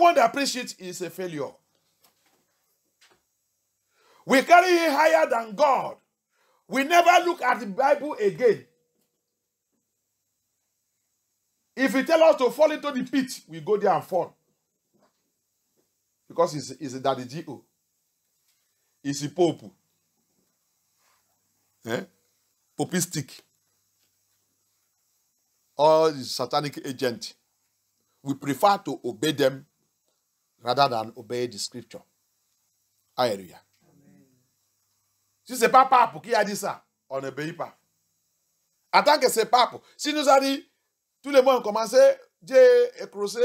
Anyone that preaches it is a failure. We carry it higher than God. We never look at the Bible again. If he tell us to fall into the pit, we go there and fall. Because he's a daddy G.O. He's a pope. Popistic. Or the satanic agent. We prefer to obey them rather than obey the scripture. Alléluia. Si ce n'est pas pape qui a dit ça, on n'obéit pas. En tant que c'est pape, si nous a dit, tout le monde commencé, Dieu a creusé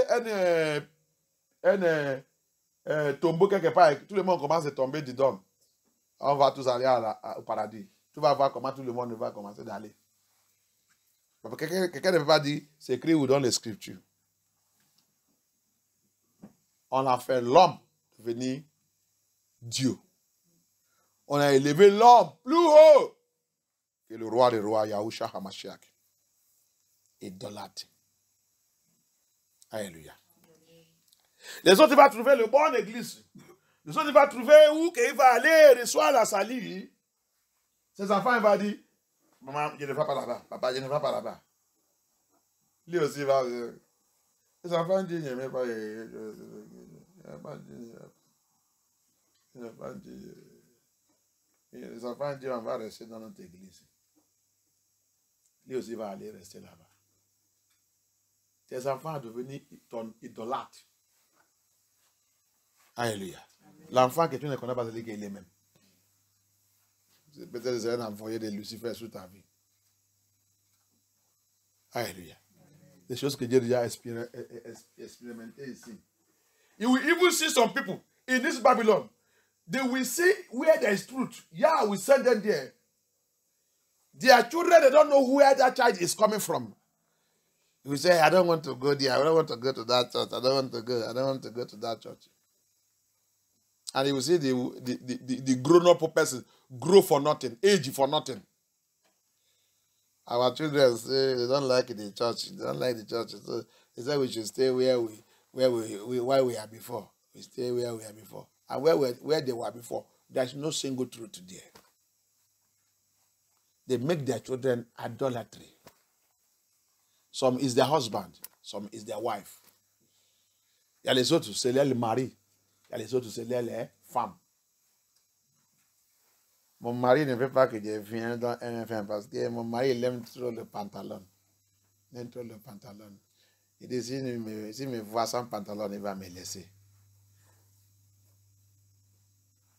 un tombeau quelque part, tout le monde commence à tomber dedans. On va tous aller au paradis. Tu vas voir comment tout le monde va commencer d'aller. Quelqu'un ne peut pas dire, c'est écrit où dans les Scriptures. On a fait l'homme devenir Dieu. On a élevé l'homme plus haut que le roi des rois, Yahushua HaMashiach. Idolâtre. Alléluia. Les autres, il va trouver le bon église. Les autres, il va trouver où il va aller reçoit la salut. Ses enfants, il va dire, maman, je ne vais pas là-bas. Papa, je ne vais pas là-bas. Lui aussi, il va dire, les enfants disent, je ne vais pas. Les enfants disent, on va rester dans notre église. Lui aussi va aller rester là-bas. Tes enfants sont devenus ton idolâtre. Alléluia. L'enfant que tu ne connais pas, c'est lui qui est même. Peut-être que c'est un envoyé de Lucifer sur ta vie. Alléluia. Des choses que Dieu a déjà expérimentées ici. You will even see some people in this Babylon. They will see where there is truth. Yeah, we send them there. Their children, they don't know where that child is coming from. You will say, I don't want to go there. I don't want to go to that church. I don't want to go. I don't want to go to that church. And you will see the grown-up person grow for nothing, age for nothing. Our children say they don't like the church. They don't like the church. So they say we should stay where we are before. We stay where we are before. And where they were before, there's no single truth there. They make their children idolatry. Some is their husband, some is their wife. Il y a les autres, c'est les maris. Il y a les autres, c'est les femmes. Mon mari ne veut pas que je vienne dans MFM parce que mon mari, il aime trop le pantalon. Il aime trop le pantalon. Il dit, s'il me voit sans pantalon, il va me laisser.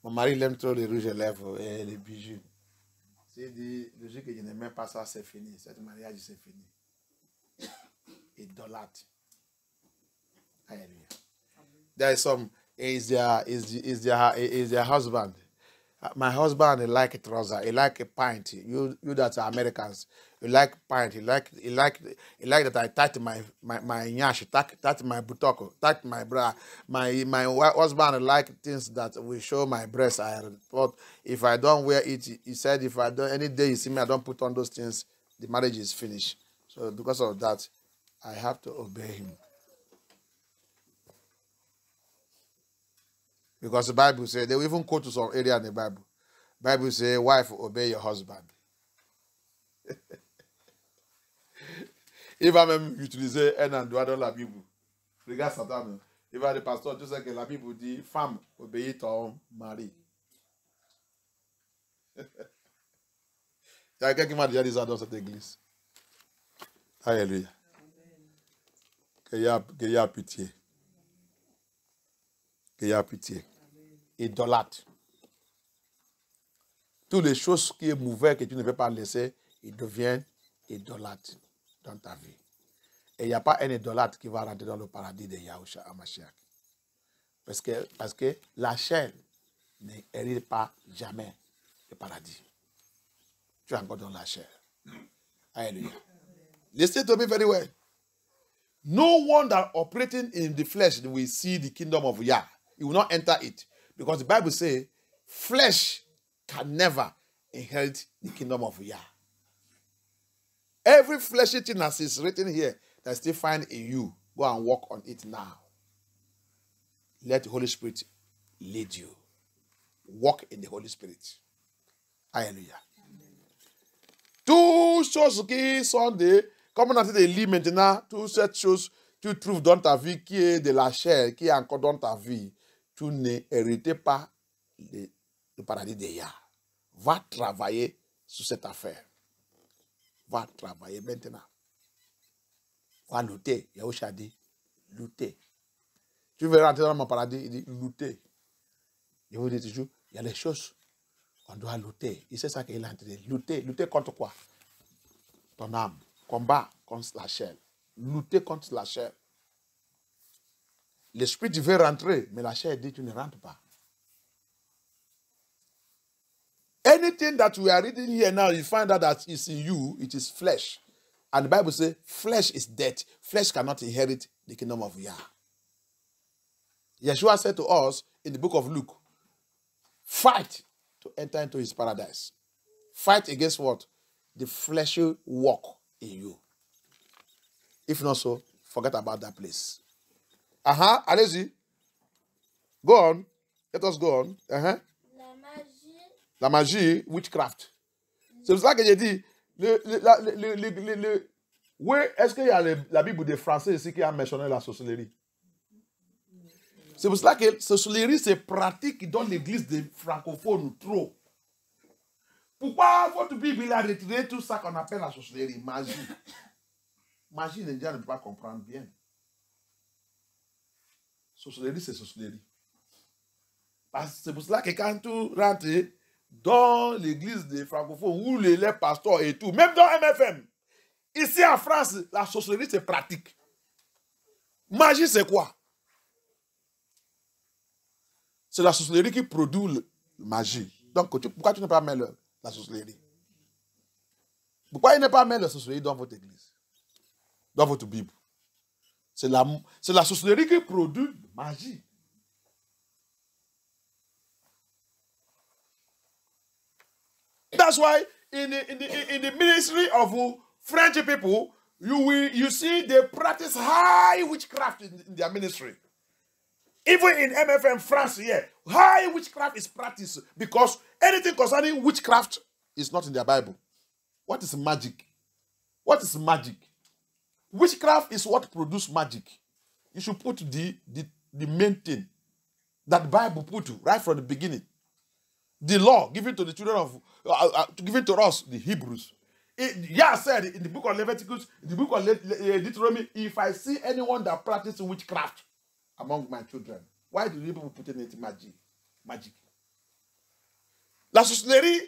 Mon mari, il aime trop les rouges à lèvres et les bijoux. S'il dit, le jour que je n'aime pas ça, c'est fini. Cet mariage, c'est fini. Idolâtre. Hallelujah. There is some, is their husband. My husband, he like a trouser. He like a pint. You that are Americans, you like pint. He like that I tight my nyash, tight my buttock, tight my bra. My husband like things that will show my breast. But if I don't wear it, he said, if I don't, any day you see me, I don't put on those things, the marriage is finished. So because of that, I have to obey him. Because the Bible says, they will even quote to some area in the Bible. Bible says, wife, obey your husband. Il va même utiliser un endroit dans la Bible. Regarde Satan. Il va dire, pasteur, tu sais que la Bible dit, femme, obéis ton mari. Il y a quelqu'un qui m'a déjà dit ça dans cette église. Alléluia. Qu'il y a pitié. Qu'il y a pitié. Idolâtre. Toutes les choses qui sont mauvaises que tu ne peux pas laisser, ils deviennent idolâtres dans ta vie. Et il n'y a pas un idolâtre qui va rentrer dans le paradis de Yahushua HaMashiach. Parce que la chair n'hérite pas jamais le paradis. Tu es encore dans la chair. Alléluia. Listen to me very well. No one that operating in the flesh will see the kingdom of Yah. He will not enter it. Because the Bible says, flesh can never inherit the kingdom of Yah. Every fleshy thing that is written here that still find in you, go and work on it now. let the Holy Spirit lead you. Walk in the Holy Spirit. Alléluia. Toutes choses qui sont comme on a dit, des lits maintenant, toutes ces choses que tu trouves dans ta vie qui est de la chair, qui est encore dans ta vie, tu n'hérites pas le paradis des Yah. Va travailler sur cette affaire. Va travailler maintenant. Va lutter. Yahushua dit, lutter. Tu veux rentrer dans mon paradis, il dit, lutter. Je vous dis toujours, il y a des choses, on doit lutter. Et c'est ça qu'il a entendu. Lutter. Lutter contre quoi? Ton âme. Combat contre la chair. Lutter contre la chair. L'esprit, tu veux rentrer, mais la chair dit, tu ne rentres pas. Anything that we are reading here now, you find out that it's in you, it is flesh. And the Bible says, flesh is death. Flesh cannot inherit the kingdom of Yah. Yeshua said to us in the book of Luke, fight to enter into his paradise. Fight against what? The fleshy work in you. If not so, forget about that place. Allez-y. Go on. Let us go on. La magie, witchcraft. C'est pour ça que j'ai dit, oui, est-ce qu'il y a la Bible des Français ici qui a mentionné la sorcellerie? C'est pour cela que la sorcellerie, c'est pratique dans l'église des francophones trop. Pourquoi votre Bible a retiré tout ça qu'on appelle la sorcellerie? Magie. Magie, les gens ne peuvent pas comprendre bien. Sorcellerie, c'est sorcellerie. C'est pour cela que quand tu rentres dans l'église des francophones, où les pasteurs et tout, même dans MFM, ici en France, la sorcellerie, c'est pratique. Magie, c'est quoi? C'est la sorcellerie qui produit la magie. Donc, pourquoi tu n'as pas mis la sorcellerie? Pourquoi il n'est pas mis la sorcellerie dans votre église? Dans votre Bible? C'est la sorcellerie qui produit la magie. That's why in the ministry of French people, you see they practice high witchcraft in their ministry. Even in MFM France here, high witchcraft is practiced because anything concerning witchcraft is not in their Bible. What is magic? What is magic? Witchcraft is what produces magic. You should put the main thing that the Bible put right from the beginning. The law given to the children of, given to us, the Hebrews. Yah said in the book of Leviticus, in the book of Deuteronomy, if I see anyone that practices witchcraft among my children, why do you people put in it magic? La sorcellerie,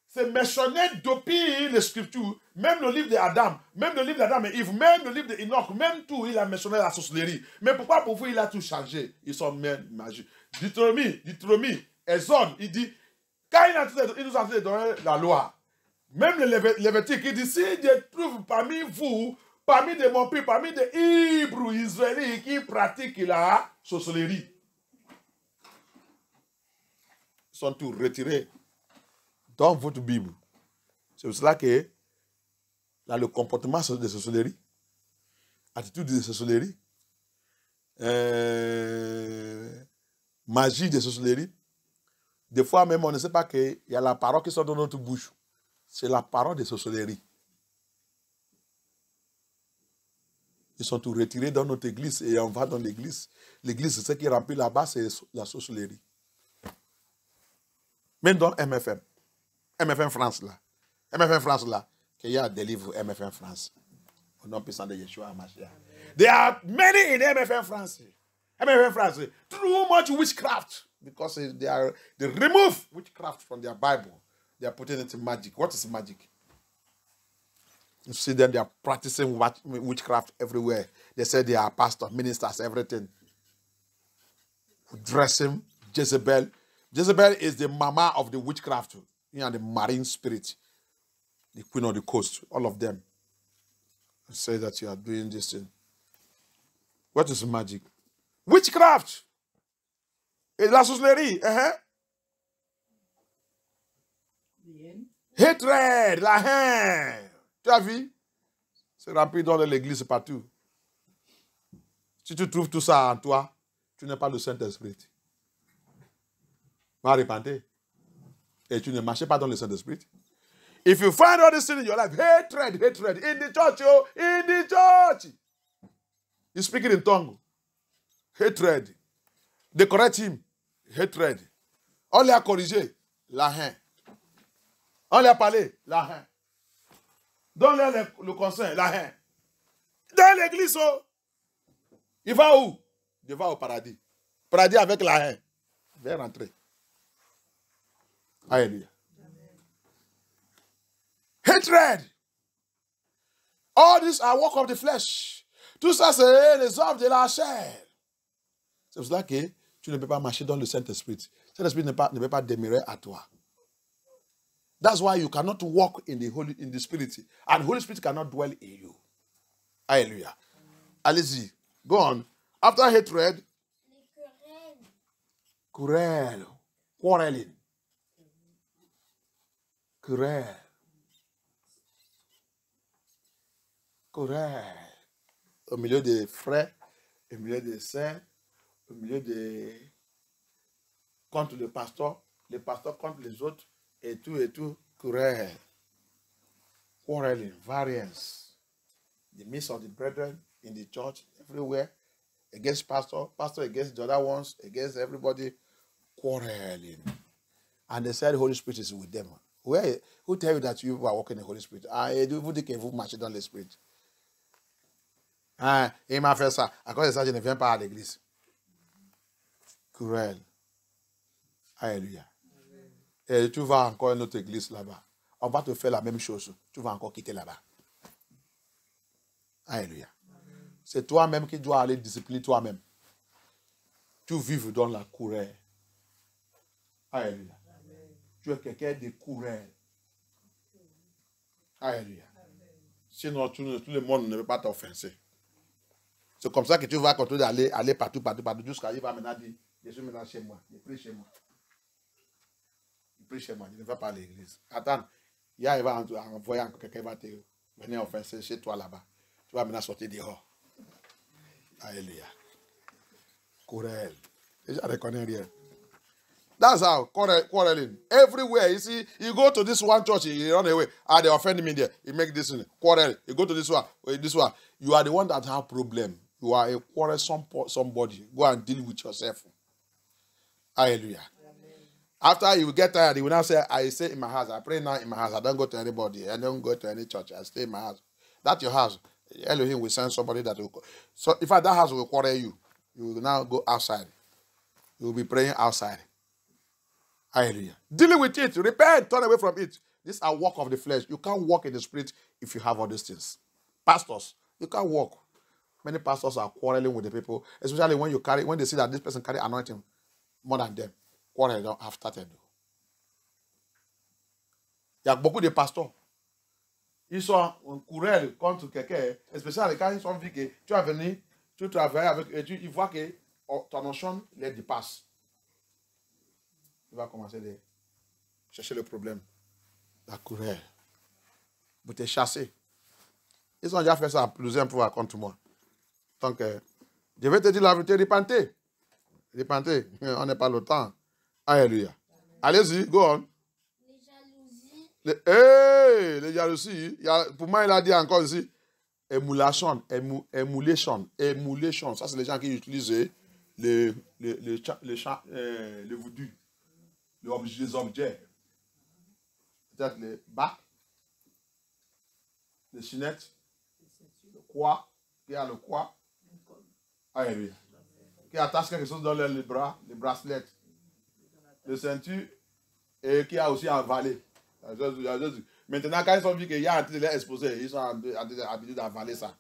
c'est mentionné depuis les Scriptures, même le livre d'Adam, même le livre d'Adam et Yves, même le livre d'Enoch, même tout, il a mentionné la sorcellerie. Mais pourquoi pour vous, il a tout changé? Ils sont même magiques. Deutéronomie, Exode, il dit, quand il nous a donné la loi, même le Lévitique, il dit, si je trouve parmi vous, parmi de mon peuple, parmi des Hébreux israélites qui pratiquent la sorcellerie, ils sont tous retirés dans votre Bible. C'est pour cela que là, le comportement de sorcellerie, attitude de sorcellerie, magie de sorcellerie, des fois même on ne sait pas qu'il y a la parole qui sort dans notre bouche. C'est la parole de sorcellerie. Ils sont tous retirés dans notre église et on va dans l'église. L'église, ce qui est rempli là-bas, c'est la sorcellerie. Même dans MFM France là. MFM France là. Qu'il y a des livres MFM France. Au nom puissant de Yeshua Mashiach. There are many in MFM France. MFM France. Too much witchcraft. Because they remove witchcraft from their Bible. They are putting it in magic. What is magic? You see them, they are practicing witchcraft everywhere. They say they are pastors, ministers, everything. Dressing Jezebel. Jezebel is the mama of the witchcraft. You know, the marine spirit. The queen of the coast. All of them. Say that you are doing this thing. What is magic? Witchcraft. Et la sorcellerie. Hatred, la haine. Tu as vu? C'est rempli dans l'église partout. Si tu trouves tout ça en toi, tu n'es pas le Saint-Esprit. Va repentir. Et tu ne marches pas dans le Saint-Esprit. If you find all this thing in your life, hatred, in the church, in the church. You speak it in tongue. Hatred. They correct him. Hatred. On les a corrigé. La haine. On les a parlé. La haine. Donne-leur le conseil. La haine. Dans l'église, il va où? Il va au paradis. Paradis avec la haine. Il va rentrer. Alléluia. Hatred. All these are work of the flesh. Tout ça, c'est les œuvres de la chair. C'est pour cela que tu ne peux pas marcher dans le Saint-Esprit. Le Saint-Esprit ne peut pas demeurer à toi. That's why you cannot walk in the Spirit. And the Holy Spirit cannot dwell in you. Hallelujah. Allez-y. Go on. After hatred. Querelle. Quarreling. Querelle. Querelle. Au milieu des frères, au milieu des sœurs, au milieu des... contre le pasteur, les pasteurs contre les autres, et tout, querelle. Quarreling, variance. The midst of the brethren in the church, everywhere, against pastor against the other ones, against everybody, quarreling. And they said the Holy Spirit is with them. Who tell you that you are walking in the Holy Spirit? Vous dites que vous marchez dans l'Esprit. Il m'a fait ça. À cause de ça, je ne viens pas à l'église. Querelle. Alléluia. Et tu vas encore à une autre église là-bas. On va te faire la même chose. Tu vas encore quitter là-bas. Alléluia. C'est toi-même qui dois aller discipliner toi-même. Tu vives dans la querelle. Alléluia. Tu es quelqu'un de querelle. Alléluia. Sinon, tout le monde ne peut pas t'offenser. C'est comme ça que tu vas continuer d'aller partout, jusqu'à il va maintenant dire, je suis maintenant chez moi, je prie chez moi. Je prie chez moi, je ne vais pas à l'église. Attends, il va envoyer encore quelqu'un, va te venir offenser chez toi là-bas. Tu vas maintenant sortir dehors. Alléluia. Querelle. Je ne reconnais rien. That's how quarreling. Everywhere, you see, you go to this one church, you run away. They offend me there. You make this quarrel. You go to this one. You are the one that have problem. You are a quarrelsome somebody. Go and deal with yourself. Hallelujah. Amen. After you get tired, you will now say, I stay in my house. I pray now in my house. I don't go to anybody. I don't go to any church. I stay in my house. That's your house. Elohim will send somebody that will. So if that house will quarrel you, you will now go outside. You will be praying outside. Hallelujah. Dealing with it. Repent. Turn away from it. These are work of the flesh. You can't walk in the Spirit if you have all these things. Pastors, you can't walk. Many pastors are quarreling with the people, especially when they see that this person carry anointing more than them. Quarreling have started. Il y a beaucoup de pasteurs. Ils sont en querelle contre quelqu'un, especially quand ils sont vus que tu as venu, tu travailles avec eux, ils voient que ton notion les dépasse. Il va commencer à chercher le problème. La querelle. Vous te chasser. Ils ont déjà fait ça plusieurs fois contre moi. Donc, je vais te dire la vérité, repentez. Repentez. On n'est pas le temps. Alléluia. Allez-y, go on. Les jalousies. Pour moi, il a dit encore ici, emulation. Ça, c'est les gens qui utilisent le voodoo. Les objets. Peut-être les bacs, les chinettes, le quoi, qui a le quoi. Alléluia. Qui attache quelque chose dans les bras, les bracelets, les ceintures, et qui a aussi avalé. Maintenant, quand ils sont vus qu'il y a un train de les exposer, ils sont habitués d'avaler ça.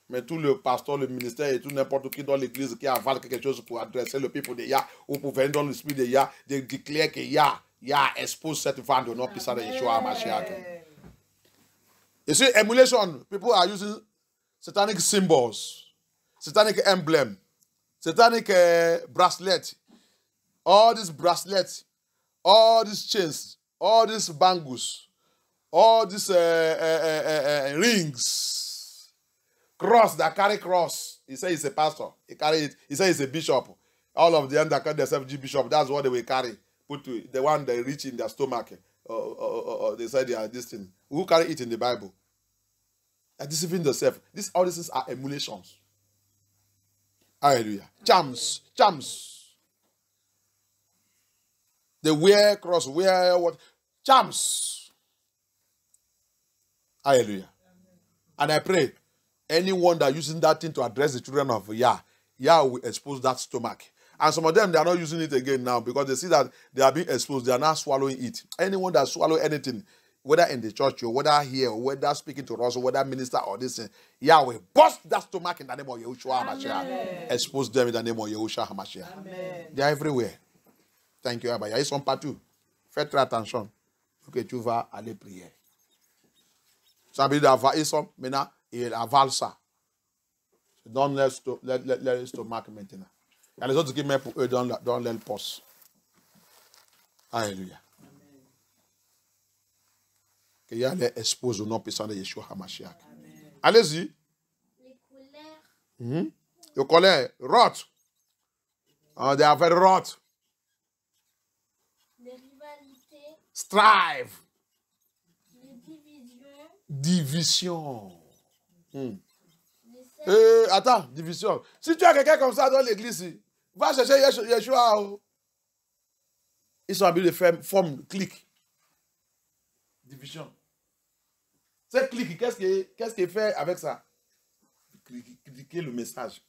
Mais tout le pasteur, le ministère et tout n'importe qui dans l'église qui avale quelque chose pour adresser le peuple de Yah ou pour venir dans l'esprit de Yah, de déclarer que Yah expose cette femme de notre puissance de Yeshua HaMashiach. You see, emulation, people are using satanic symbols, satanic emblem, satanic bracelet, all these bracelets, all these chains, all these bangles, all these rings, cross that carry cross. He says he's a pastor. He carry it. He says he's a bishop. All of them that call themselves G Bishop, that's what they will carry. Put to the one they reach in their stomach. Or they say they are this thing. Who carry it in the Bible? They are deceiving themselves. All these things are emulations. Hallelujah. Charms. They wear cross, wear what? Charms. Hallelujah. And I pray, anyone that using that thing to address the children of Yah will expose that stomach. And some of them, they are not using it again now because they see that they are being exposed. They are not swallowing it. Anyone that swallow anything, whether in the church or whether here or whether speaking to us or whether minister or this thing, Yahweh bust that stomach in the name of Yahushua HaMashiach. Expose them in the name of Yahushua HaMashiach. Amen. They are everywhere. Thank you, Abba. Ils sont partout. Faites très attention. Que tu vas aller prier. Ça veut dire ils sont maintenant, ils avalent ça. Don't let it stomach maintenant. Il y a les autres qui mettent pour eux dans leur poste. Alléluia. Que Yah les expose au nom puissant de Yeshua HaMashiach. Allez-y. Les colères. Les colères. Rot. They are very rot. Les rivalités. Strive. Les divisions. Division. Attends, division. Si tu as quelqu'un comme ça dans l'église, va chercher Yeshua. Ils sont habitués de faire forme clique. Division. Cette clique, qu'est-ce qu'il fait avec ça? Critiquer le message.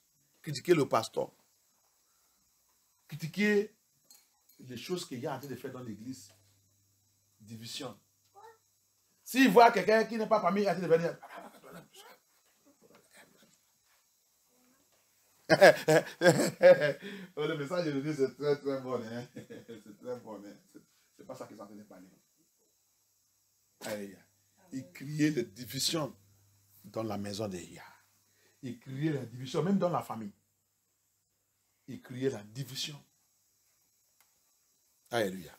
Critiquer le pasteur. Critiquer les choses qu'il y a en train de faire dans l'église. Division. S'il voit quelqu'un qui n'est pas parmi, il a en train de venir. Le message de Dieu, c'est très très bon. Hein? C'est très bon. Hein? C'est pas ça qu'ils sont en train de parler. Il criait la division dans la maison de Yah. Il criait la division, même dans la famille. Il criait la division. Alléluia.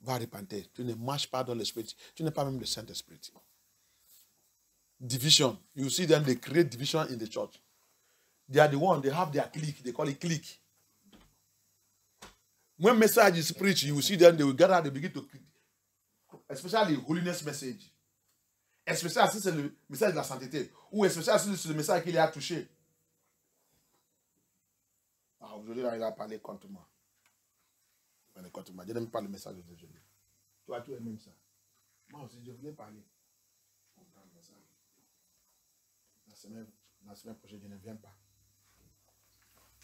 Va repentir. Tu ne marches pas dans l'esprit. Tu n'es pas même le Saint-Esprit. Division. You see them, they create division in the church. They are the one, they have their clique. They call it clique. When message is preached, you will see them, they will gather, they begin to critique. Especially holiness message. Especially si c'est le message de la sainteté. Ou especially si c'est le message qu'il a touché. Aujourd'hui, là, il a parlé contre moi. Contre moi. Je n'aime pas le message d'aujourd'hui. Toi, tu aimes ça. Moi aussi, je voulais parler. La semaine prochaine, je ne viens pas.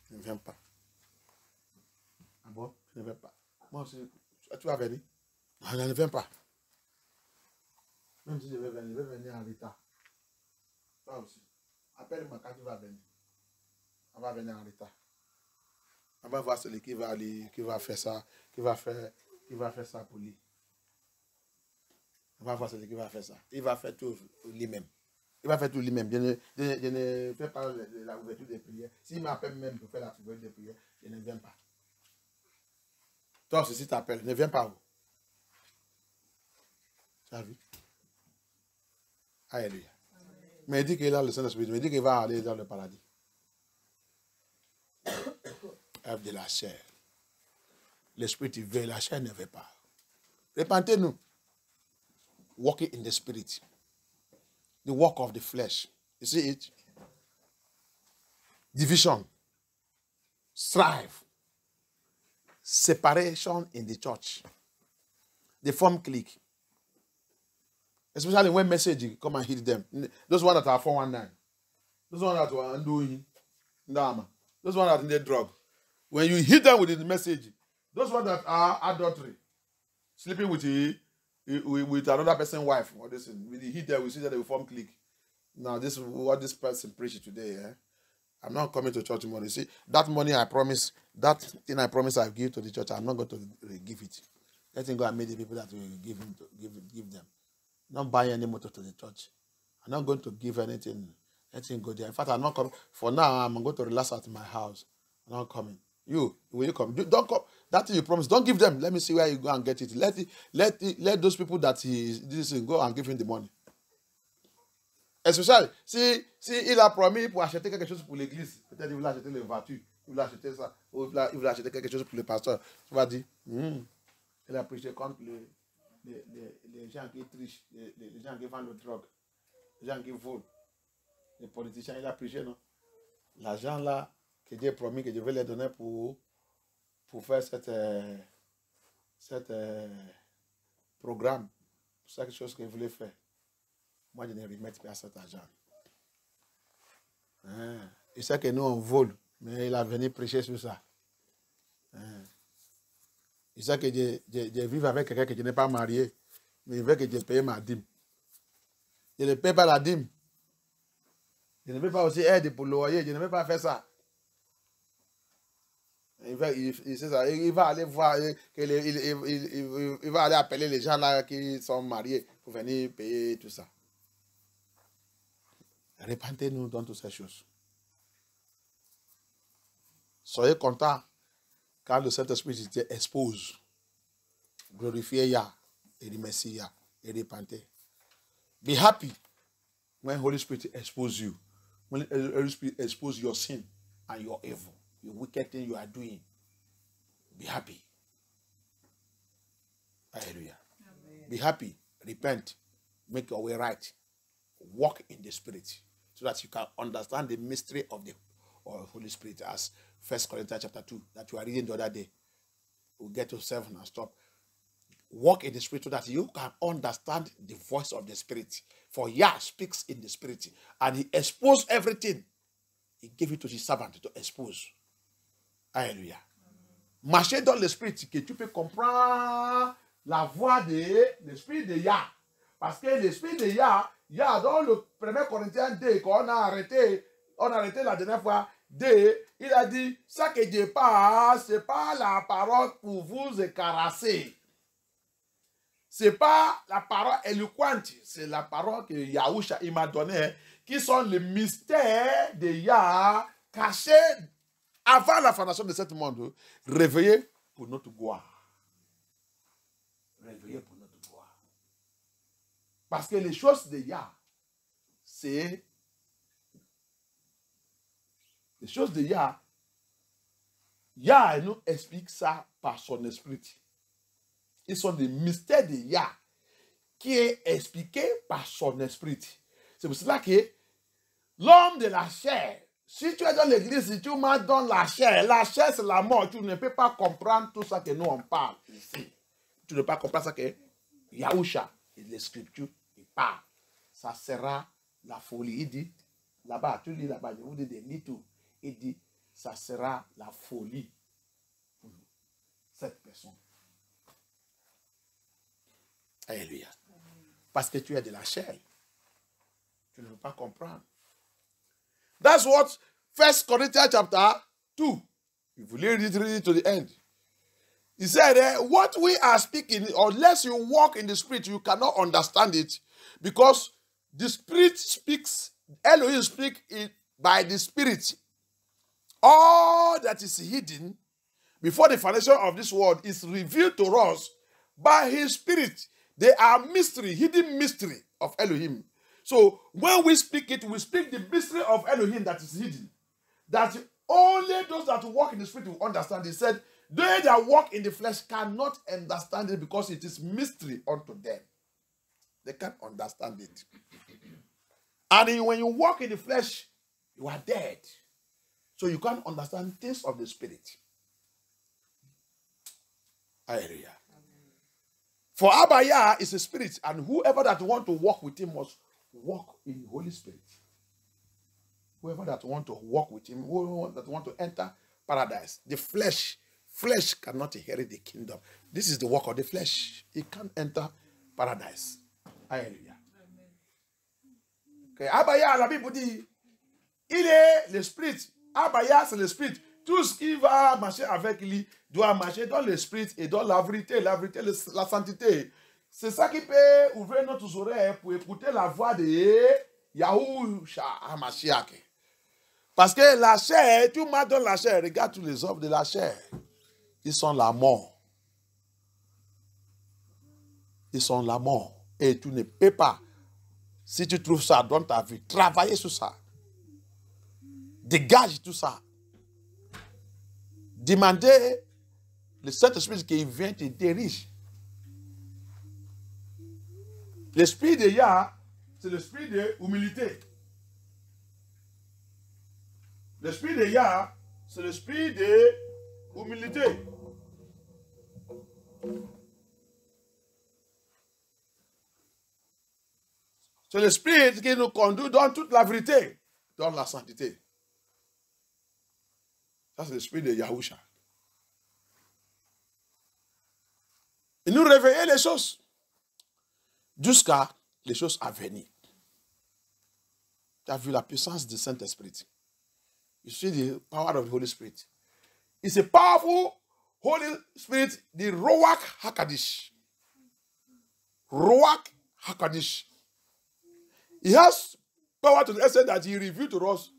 Je ne viens pas. Ah bon? Je ne viens pas. Moi aussi, tu vas venir? Je ne viens pas. Même si je vais venir en retard. Toi aussi. Appelle-moi quand tu vas venir. On va venir en retard. On va voir celui qui va aller, qui va faire ça, qui va faire ça pour lui. On va voir celui qui va faire ça. Il va faire tout lui-même. Il va faire tout lui-même. Je ne fais pas la ouverture des prières. S'il m'appelle même pour faire la ouverture des prières, je ne viens pas. Toi aussi, si tu t'appelles, ne viens pas où? Tu as vu? Alléluia. Mais il dit qu'il a le Saint-Esprit. Mais il dit qu'il va aller dans le paradis. Œuvre de la chair. L'esprit il veut, la chair ne veut pas. Repentez-nous. Walking in the spirit. The work of the flesh. You see it? Division. Strife. Separation in the church. They form clique. Especially when message come and hit them. Those ones that are 419. Those ones that are doing Ndama. Those ones that are in the drug. When you hit them with the message, those ones that are adultery, sleeping with another person's wife, or this, when you hit them, we see that they will form clique. Now, this is what this person preached today. I'm not coming to church tomorrow. You see, that money I promised, that thing I promised I give to the church, I'm not going to give it. Let him go and meet the people that will give them. Not buy any motor to the church. I'm not going to give anything. Let him go there. In fact, I'm not coming. For now, I'm going to relax at my house. I'm not coming. Will you come? Don't come. That thing you promised, don't give them. Let me see where you go and get it. Let those people that he didn't go and give him the money. Especially, si il a promis pour acheter quelque chose pour l'église, peut-être il voulait acheter les voitures. il voulait acheter ça, ou il voulait acheter quelque chose pour le pasteur. Tu vas dire, il a prêché contre les gens qui trichent, les gens qui vendent le drogue, les gens qui volent, les politiciens, il a prêché, non? L'argent là, que Dieu a promis que je vais les donner pour faire cette programme, c'est quelque chose qu'il voulait faire. Moi, je ne remettre pas cet argent. Il sait que nous, on vole, mais il a venu prêcher sur ça. Il sait que je vis avec quelqu'un que je n'ai pas marié, mais il veut que je paye ma dîme. Je ne paye pas la dîme. Je ne peux pas aussi aider pour le loyer, je ne peux pas faire ça. Il sait ça. Il va aller voir, il va aller appeler les gens là qui sont mariés pour venir payer tout ça. Répentez-nous dans toutes ces choses. Soyez contents quand le Saint-Esprit expose. Glorifiez Yah et remerciez Yah et repentez. Be happy when Holy Spirit exposes you. When the Holy Spirit exposes your sin and your evil, your wicked thing you are doing. Be happy. Hallelujah. Amen. Be happy. Repent. Make your way right. Walk in the Spirit so that you can understand the mystery of the Holy Spirit, as 1 Corinthians chapter 2 that you are reading the other day. We'll get to 7 and stop. Walk in the Spirit so that you can understand the voice of the Spirit. For Yah speaks in the Spirit and he exposed everything. He gave it to his servant to expose. Alléluia. Marcher dans l'Esprit, que tu peux comprendre la voix de l'Esprit de Yah. Parce que l'Esprit de Yah, dans le 1 Corinthiens 2, qu'on a arrêté la dernière fois, il a dit, ça que Dieu parle, ce n'est pas la parole pour vous écarasser. Ce n'est pas la parole éloquente, c'est la parole que Yahushua m'a donnée, qui sont les mystères de Yah cachés avant la fondation de ce monde, réveillés pour notre gloire. Réveillés pour notre gloire. Parce que les choses de Yah, c'est... Les choses de Yah, Yah nous explique ça par son esprit. Ils sont des mystères de Yah qui est expliqué par son esprit. C'est pour cela que l'homme de la chair, si tu es dans l'église, si tu marches dans la chair c'est la mort. Tu ne peux pas comprendre tout ça que nous on parle ici. Tu ne peux pas comprendre ça que Yahushua et les Scriptures il parle. Ça sera la folie. Il dit, là-bas, tu lis là-bas, je vous dis des lits tout. Il dit, ça sera la folie pour cette personne. Alléluia. Parce que tu es de la chair. Tu ne peux pas comprendre. That's what 1 Corinthians chapter 2. If you read it to the end. He said, what we are speaking, unless you walk in the Spirit, you cannot understand it. Because the Spirit speaks, Elohim speaks by the Spirit. All that is hidden before the foundation of this world is revealed to us by his Spirit. They are mystery, hidden mystery of Elohim. So when we speak it, we speak the mystery of Elohim that is hidden. That only those that walk in the Spirit will understand. He said, they that walk in the flesh cannot understand it because it is mystery unto them. They can't understand it. And when you walk in the flesh, you are dead. So you can't understand things of the Spirit. Hallelujah. For Abba Yah is a spirit, and whoever that want to walk with him must walk in the Holy Spirit. Whoever that want to walk with him, whoever that want to enter paradise, the flesh cannot inherit the kingdom. This is the work of the flesh. It can't enter paradise. Hallelujah. Okay. Abba Yah, la Bible dit, il est l'esprit. Abba Yah, c'est l'esprit. Tout ce qui va marcher avec lui doit marcher dans l'esprit et dans la vérité, la sainteté. C'est ça qui peut ouvrir notre oreilles pour écouter la voix de Yahushua HaMashiach. Parce que la chair, tu marches dans la chair, regarde tous les œuvres de la chair. Ils sont la mort. Ils sont la mort. Et tu ne peux pas, si tu trouves ça dans ta vie, travailler sur ça. Dégage tout ça. Demandez le Saint-Esprit qui vient t'aider riche. L'esprit de Yah, c'est l'esprit de humilité. L'esprit de Yah, c'est l'esprit de humilité. C'est l'esprit qui nous conduit dans toute la vérité, dans la sainteté. Ça, c'est l'esprit de Yahusha. Il nous réveillait les choses jusqu'à les choses à venir. Tu as vu la puissance du Saint-Esprit. You see the power of the Holy Spirit. It's a powerful Holy Spirit, the Ruach HaKodesh. Ruach HaKodesh. He has power to the extent that he revealed to us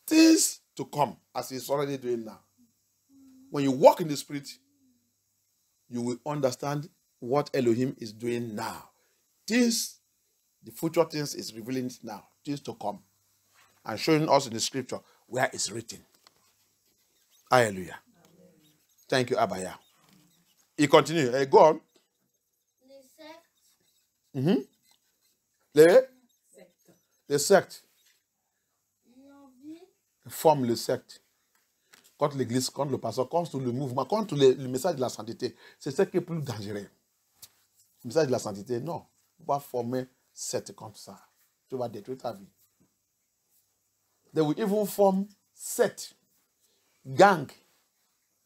things to come, as he's already doing now. When you walk in the Spirit, you will understand what Elohim is doing now. Things, the future things is revealing it now. Things to come. And showing us in the scripture where it's written. Hallelujah. Thank you, Abaya. He continues. Go on. Les sectes. Les sectes L'envie. forment le secte. Quand l'église, quand le pasteur, quand le mouvement, quand le message de la sainteté, c'est ce qui est plus dangereux. Le message de la sainteté, non. Tu vas former secte comme ça. Tu vas détruire ta vie. They will even form set, gang,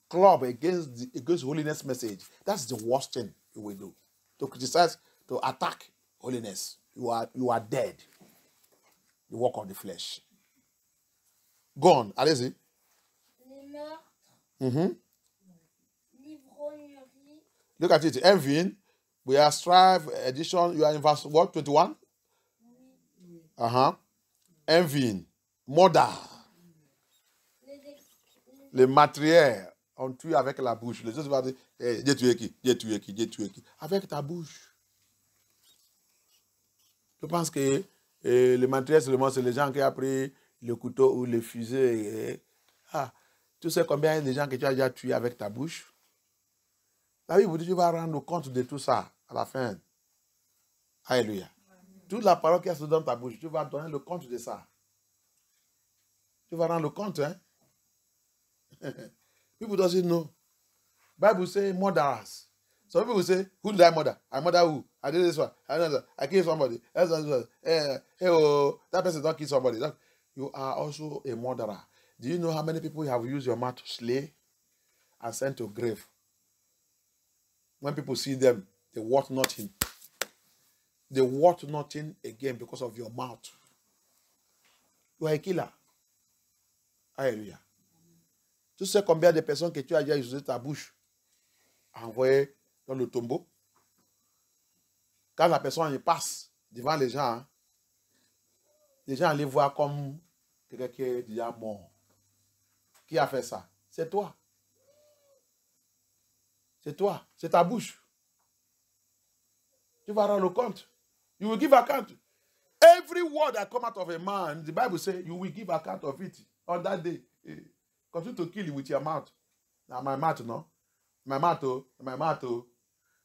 club against holiness message. That's the worst thing you will do. To criticize, to attack holiness. You are dead. You walk on the flesh. Go on, allez-y. Les meurtres. L'ivrognerie. Look at it. Envying. We are Strive edition. You are in verse what? 21? Envying. Murder. Le matériel, on tue avec la bouche. Les autres vont dire, Dieu tué qui? Dieu tué qui? Dieu tué qui? Avec ta bouche. Je pense que le matériel seulement, c'est les gens qui ont pris le couteau ou le fusil. Tu sais combien de gens que tu as déjà tué avec ta bouche? La Bible dit, tu vas rendre compte de tout ça à la fin. Alléluia. Toute la parole qui est dans ta bouche, tu vas donner le compte de ça. Tu vas rendre compte, hein? People doesn't know. Bible say murderers. Some people say, who did I murder? I murder who? I did this one. I killed somebody. That person don't kill somebody. You are also a murderer. Do you know how many people have used your mouth to slay and sent to grave? When people see them, they want nothing. They want nothing again because of your mouth. You are a killer. Alléluia. Tu sais combien de personnes que tu as déjà utilisé ta bouche à envoyer dans le tombeau? Quand la personne y passe devant les gens les voient comme quelqu'un qui est déjà mort. Qui a fait ça? C'est toi. C'est toi. C'est ta bouche. Tu vas rendre compte. You will give account. Every word that come out of a man, the Bible says, you will give account of it on that day. Continue to kill it with your mouth. Now my mouth, no? My mouth.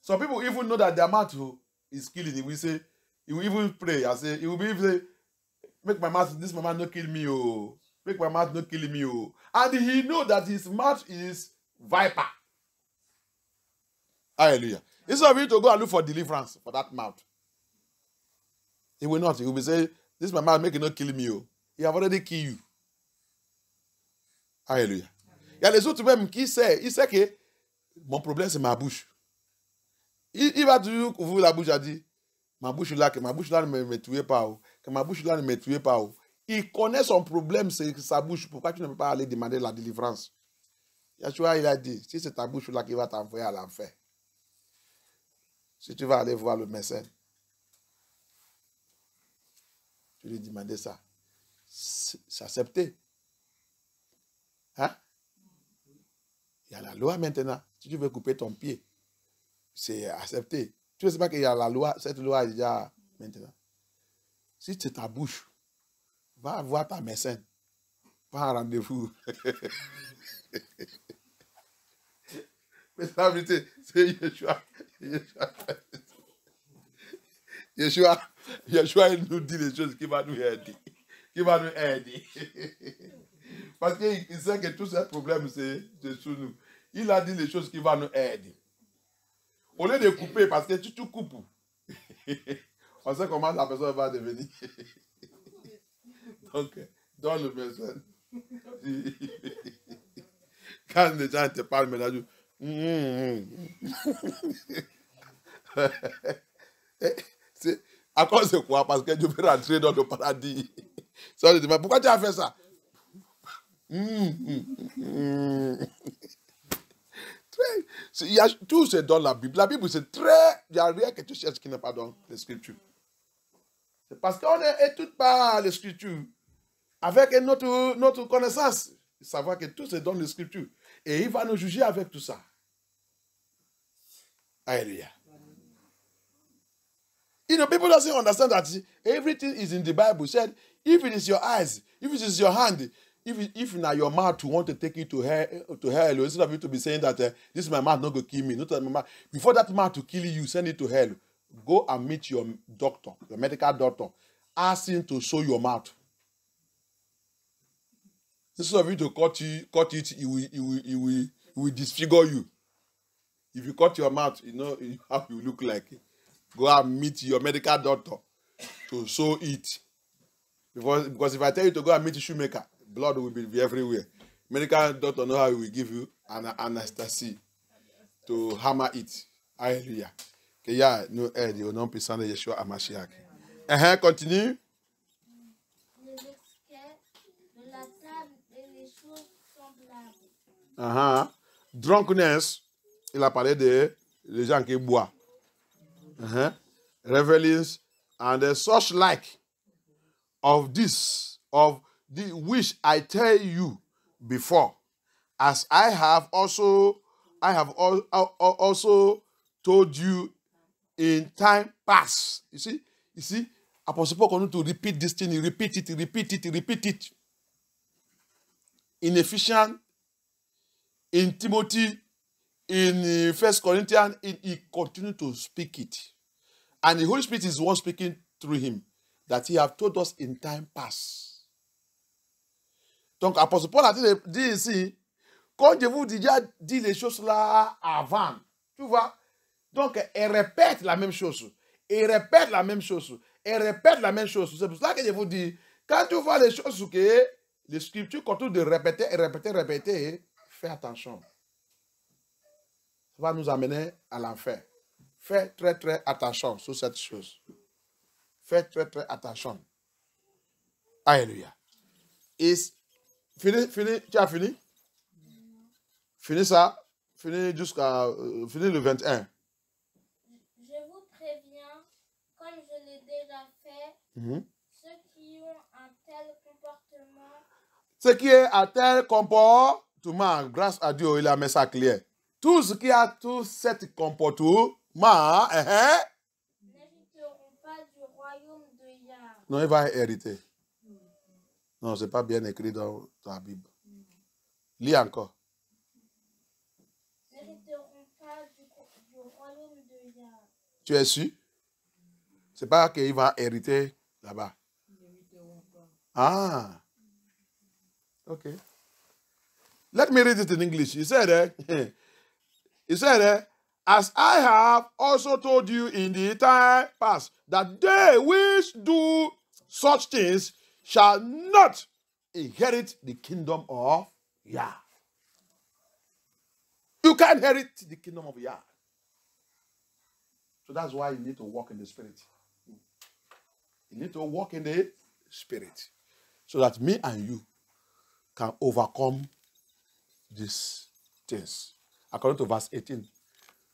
Some people even know that their mouth is killing. He will say, he will even pray and say, he will even say, make my mouth, this my mouth not kill me, oh. Make my mouth not kill me, oh. And he know that his mouth is viper. Hallelujah. Instead of you to go and look for deliverance for that mouth. He will not. He will be saying, this my mouth, make it not kill me, oh. He have already killed you. Alléluia. Il y a les autres même qui sait, il sait que mon problème c'est ma bouche. Il va toujours ouvrir la bouche et dire, ma bouche là, que ma bouche là ne me tuez pas, que ma bouche là ne me tuez pas. Il connaît son problème, c'est sa bouche. Pourquoi tu ne peux pas aller demander la délivrance? Yeshua, il a dit, si c'est ta bouche là qui va t'envoyer à l'enfer, si tu vas aller voir le médecin, tu lui demandes ça. C'est accepté. Hein? Il y a la loi maintenant. Si tu veux couper ton pied, c'est accepté. Tu ne sais pas qu'il y a la loi, cette loi est déjà maintenant. Si c'est ta bouche, va voir ta médecin. Pas un rendez-vous. Mais la vérité, c'est Yeshua. Yeshua, il nous dit les choses qui vont nous aider. Qui va nous aider. Parce qu'il sait que tous ces problèmes, c'est sur nous. Il a dit les choses qui vont nous aider. Au lieu de couper, parce que tu tout coupes, on sait comment la personne va devenir. Donc, dans le besoin. Quand les gens te parlent maintenant, c'est à cause de quoi? Parce que Dieu veut rentrer dans le paradis. Ça, je dis, mais pourquoi tu as fait ça? Il y a tout c'est dans la Bible. La Bible, c'est très... Il n'y a rien que tu cherches qui n'est pas dans les Scriptures. C'est parce qu'on est tout par les Scriptures. Avec notre connaissance. Savoir que tout c'est dans les Scriptures. Et il va nous juger avec tout ça. Alléluia. You know, people don't understand that everything is in the Bible. Said, if it is your eyes, if it is your hand, if now your mouth want to take you to hell, instead of you to be saying that this is my mouth not going to kill me, not my mouth. Before that mouth to kill you, send it to hell. Go and meet your doctor, your medical doctor. Ask him to sew your mouth. Instead of you to cut it, he will disfigure you. If you cut your mouth, you know how you look like. Go and meet your medical doctor to sew it. Because if I tell you to go and meet a shoemaker, blood will be everywhere. Medical doctor know how he will give you an anesthesia to hammer it. Hallelujah. Que y a nous aide au nom puissant de Yeshua HaMashiach. Continue. Les exquêtes de la table et les choses semblables. Drunkenness, il a parlé de les gens qui boivent. Revelings and such like of this, of the which I tell you before, as I have also told you in time past. You see, Apostle Paul continues to repeat this thing, repeat it. In Ephesians, in Timothy, in 1 Corinthians, he continues to speak it. And the Holy Spirit is the one speaking through him, that he have told us in time past. Donc, Apostle Paul a dit ici, quand je vous déjà dit les choses là avant, tu vois, donc elle répète la même chose, et répète la même chose, et répète la même chose. C'est pour ça que je vous dis, quand tu vois les choses que les Scriptures continuent de répéter, fais attention. Ça va nous amener à l'enfer. Fais très, très attention sur cette chose. Fais très, très attention. Alléluia. Fini, tu as fini? Fini ça? Fini le 21. Je vous préviens, comme je l'ai déjà fait, ceux qui ont un tel comportement. Ce qui est à tel comportement, grâce à Dieu, il a mis ça clair. Tout ce qui a tout cet comportement, n'hériteront pas du royaume de Yah. Non, il va hériter. Non, ce n'est pas bien écrit dans la Bible. Lis encore. N'hériteront pas du royaume de Yah. Tu es sûr? Ce n'est pas qu'il va hériter là-bas. Ah. Okay. Let me read it in English. He said, as I have also told you in the time past, that they which do such things shall not inherit the kingdom of Yah. You can't inherit the kingdom of Yah. So that's why you need to walk in the Spirit. You need to walk in the Spirit. So that me and you can overcome these things. According to verse 18.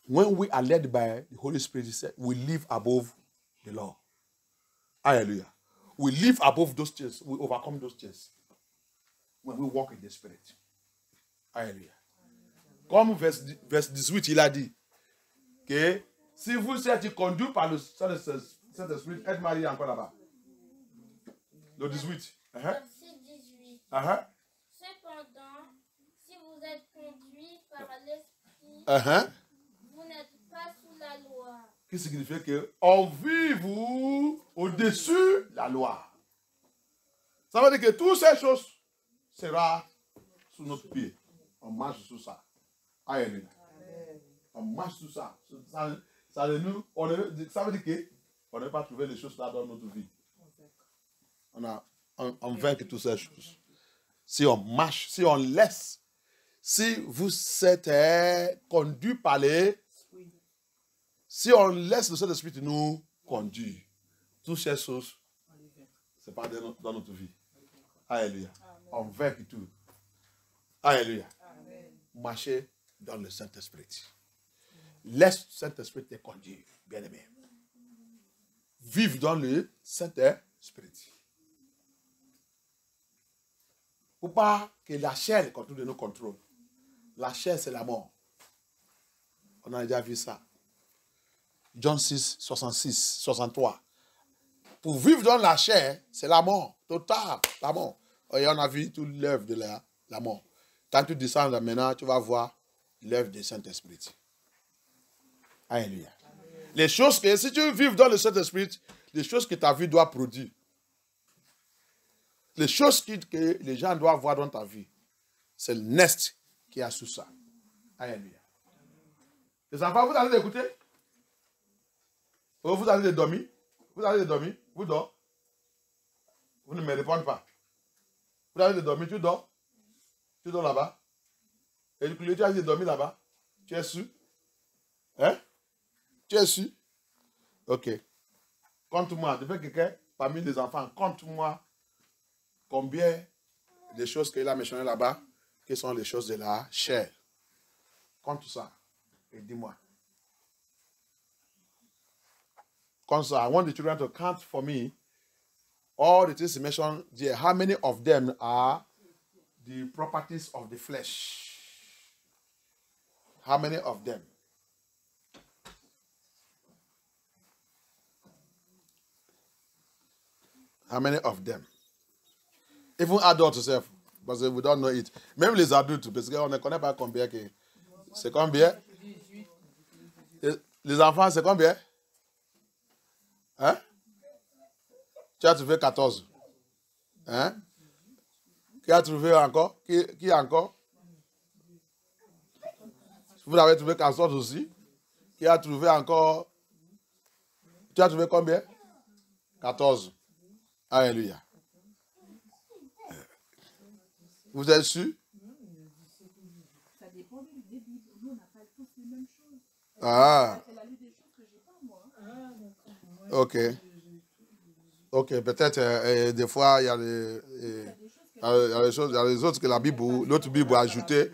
When we are led by the Holy Spirit, we live above the law. Hallelujah. We live above those things. We overcome those things. When we walk in the Spirit. Hallelujah. Comme verse 18, il a dit que si vous êtes conduit par le Saint-Esprit, êtes marié encore là-bas. Le 18. Verset 18. Cependant, si vous êtes conduits par l'Esprit, Vous n'êtes pas sous la loi. Qui signifie qu'on vive au-dessus de la loi. Ça veut dire que toutes ces choses seront sous notre pied. On marche sur ça. Alléluia. On marche sur ça. Ça veut dire qu'on ne peut pas trouver les choses là dans notre vie. On vainc toutes ces choses. Si on marche, si on laisse, si vous êtes conduit par les... Si on laisse le Saint-Esprit nous conduire, toutes ces choses, ce n'est pas dans notre vie. Alléluia. On vainc tout. Alléluia. Marchez dans le Saint-Esprit. Laisse le Saint-Esprit te conduire, bien-aimé. Vive dans le Saint-Esprit. Pour pas que la chair continue de nous contrôler. La chair, c'est la mort. On a déjà vu ça. John 6, 66, 63. Pour vivre dans la chair, c'est la mort. Totale, la mort. Et on a vu toute l'œuvre de la mort. Quand tu descends là maintenant, tu vas voir l'œuvre du Saint-Esprit. Alléluia. Les choses que, si tu vives dans le Saint-Esprit, les choses que ta vie doit produire, les choses que les gens doivent voir dans ta vie, c'est le nest qui a sous ça. Alléluia. Les enfants, vous allez écouter? Vous allez dormir? Vous allez dormir? Vous dormez? Vous ne me répondez pas. Vous allez dormir? Tu dors? Tu dors là-bas? Et du coup, tu as dormi là-bas? Tu es sûr? Hein? Tu es sûr? Ok. Compte-moi. Depuis quelqu'un, parmi les enfants, compte-moi combien de choses qu'il a mentionnées là-bas, qui sont les choses de la chair. Compte ça. Et dis-moi. Compte ça. I want the children to count for me all the things he mentioned there. How many of them are the properties of the flesh? How many of them? How many of them? Even adults yourself, parce que we don't know it. Même les adultes, parce qu'on ne connaît pas combien que... C'est combien? Les enfants, c'est combien? Hein? Tu as trouvé 14. Hein? Qui a trouvé encore? Qui encore? Vous avez trouvé 14 aussi. Qui a trouvé encore? Tu as trouvé combien? 14. Alléluia. Vous êtes sûr? Ça dépend des Bibles. Nous, on n'a pas tous les mêmes choses. Ah. Elle a lu des choses que je n'ai pas, moi. Ok. Ok, peut-être des fois, il y a les choses, il y a les autres que la Bible, l'autre Bible a ajouté.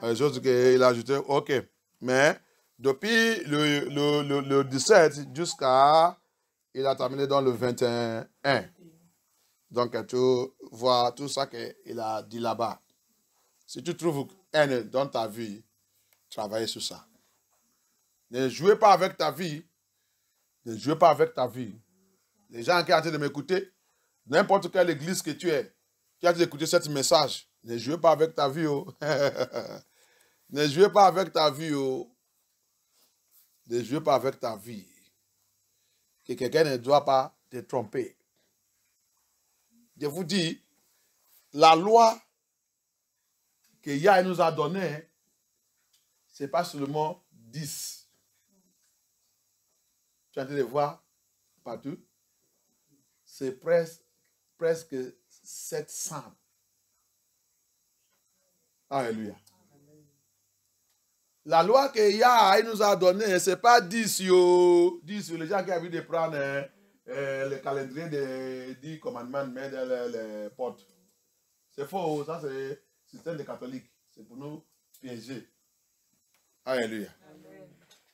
Les choses qu'il a ajouté. Ok. Mais depuis le 17 jusqu'à, il a terminé dans le 21. Donc, tu vois tout ça qu'il a dit là-bas. Si tu trouves haine dans ta vie, travaillez sur ça. Ne jouez pas avec ta vie. Ne jouez pas avec ta vie. Les gens qui sont en train de m'écouter, n'importe quelle église que tu es, qui a écouté ce message, ne jouez pas avec ta vie. Oh. Ne jouez pas avec ta vie. Oh. Ne jouez pas avec ta vie. Que quelqu'un ne doit pas te tromper. Je vous dis, la loi que Yahweh nous a donnée, ce n'est pas seulement 10. Tu es en train de voir partout. C'est presque 700. Alléluia. La loi que Yahweh nous a donnée, ce n'est pas 10. 10, les gens qui ont envie de prendre le calendrier des 10 commandements, mais dans les portes. C'est faux, ça c'est le système des catholiques. C'est pour nous piéger. Alléluia.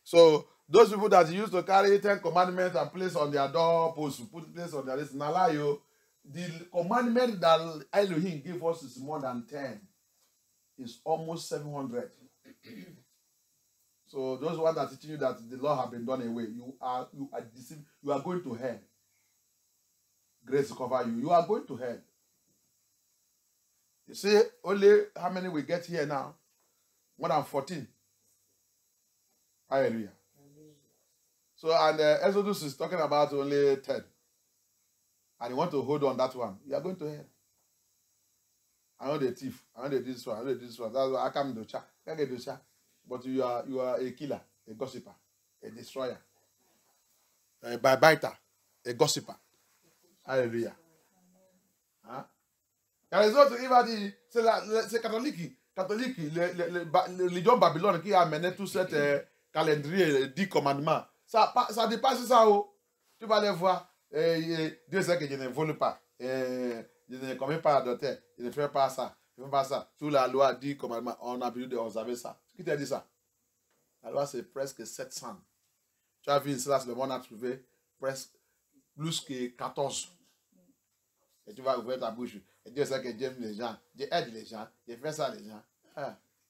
So, those people that used to carry 10 commandments and place on their door post, put place on their list, the commandment that Elohim gave us is more than 10. It's almost 700. So those ones that are teaching you that the law have been done away, you are deceived. You are going to hell. Grace will cover you. You are going to hell. You see, only how many we get here now? More than 14. Hallelujah. So, and Exodus is talking about only 10. And you want to hold on that one. You are going to hell. I know the thief. I know the this one. I know the this one. That's why I come to chat. I get to chat. But you are a killer, a gossiper, a destroyer, a biter, a gossiper. Hallelujah. Hein? Il y a les autres, il va dire, c'est catholique. Le religion Babylone qui a amené tout cet calendrier, 10 commandements. Ça dépasse ça. Oh. Tu vas aller voir. Dieu sait que je ne vole pas. Je ne commets pas d'adultère. Je ne fais pas ça. Je ne fais pas ça. Sous la loi 10 commandements, on a besoin d'observer ça. Qui t'a dit ça? La loi, c'est presque 700. Tu as vu, ça, le monde a trouvé presque plus que 14. Et tu vas ouvrir ta bouche. Et Dieu sait que Dieu aime les gens. Dieu aide les gens. Dieu fait ça les gens.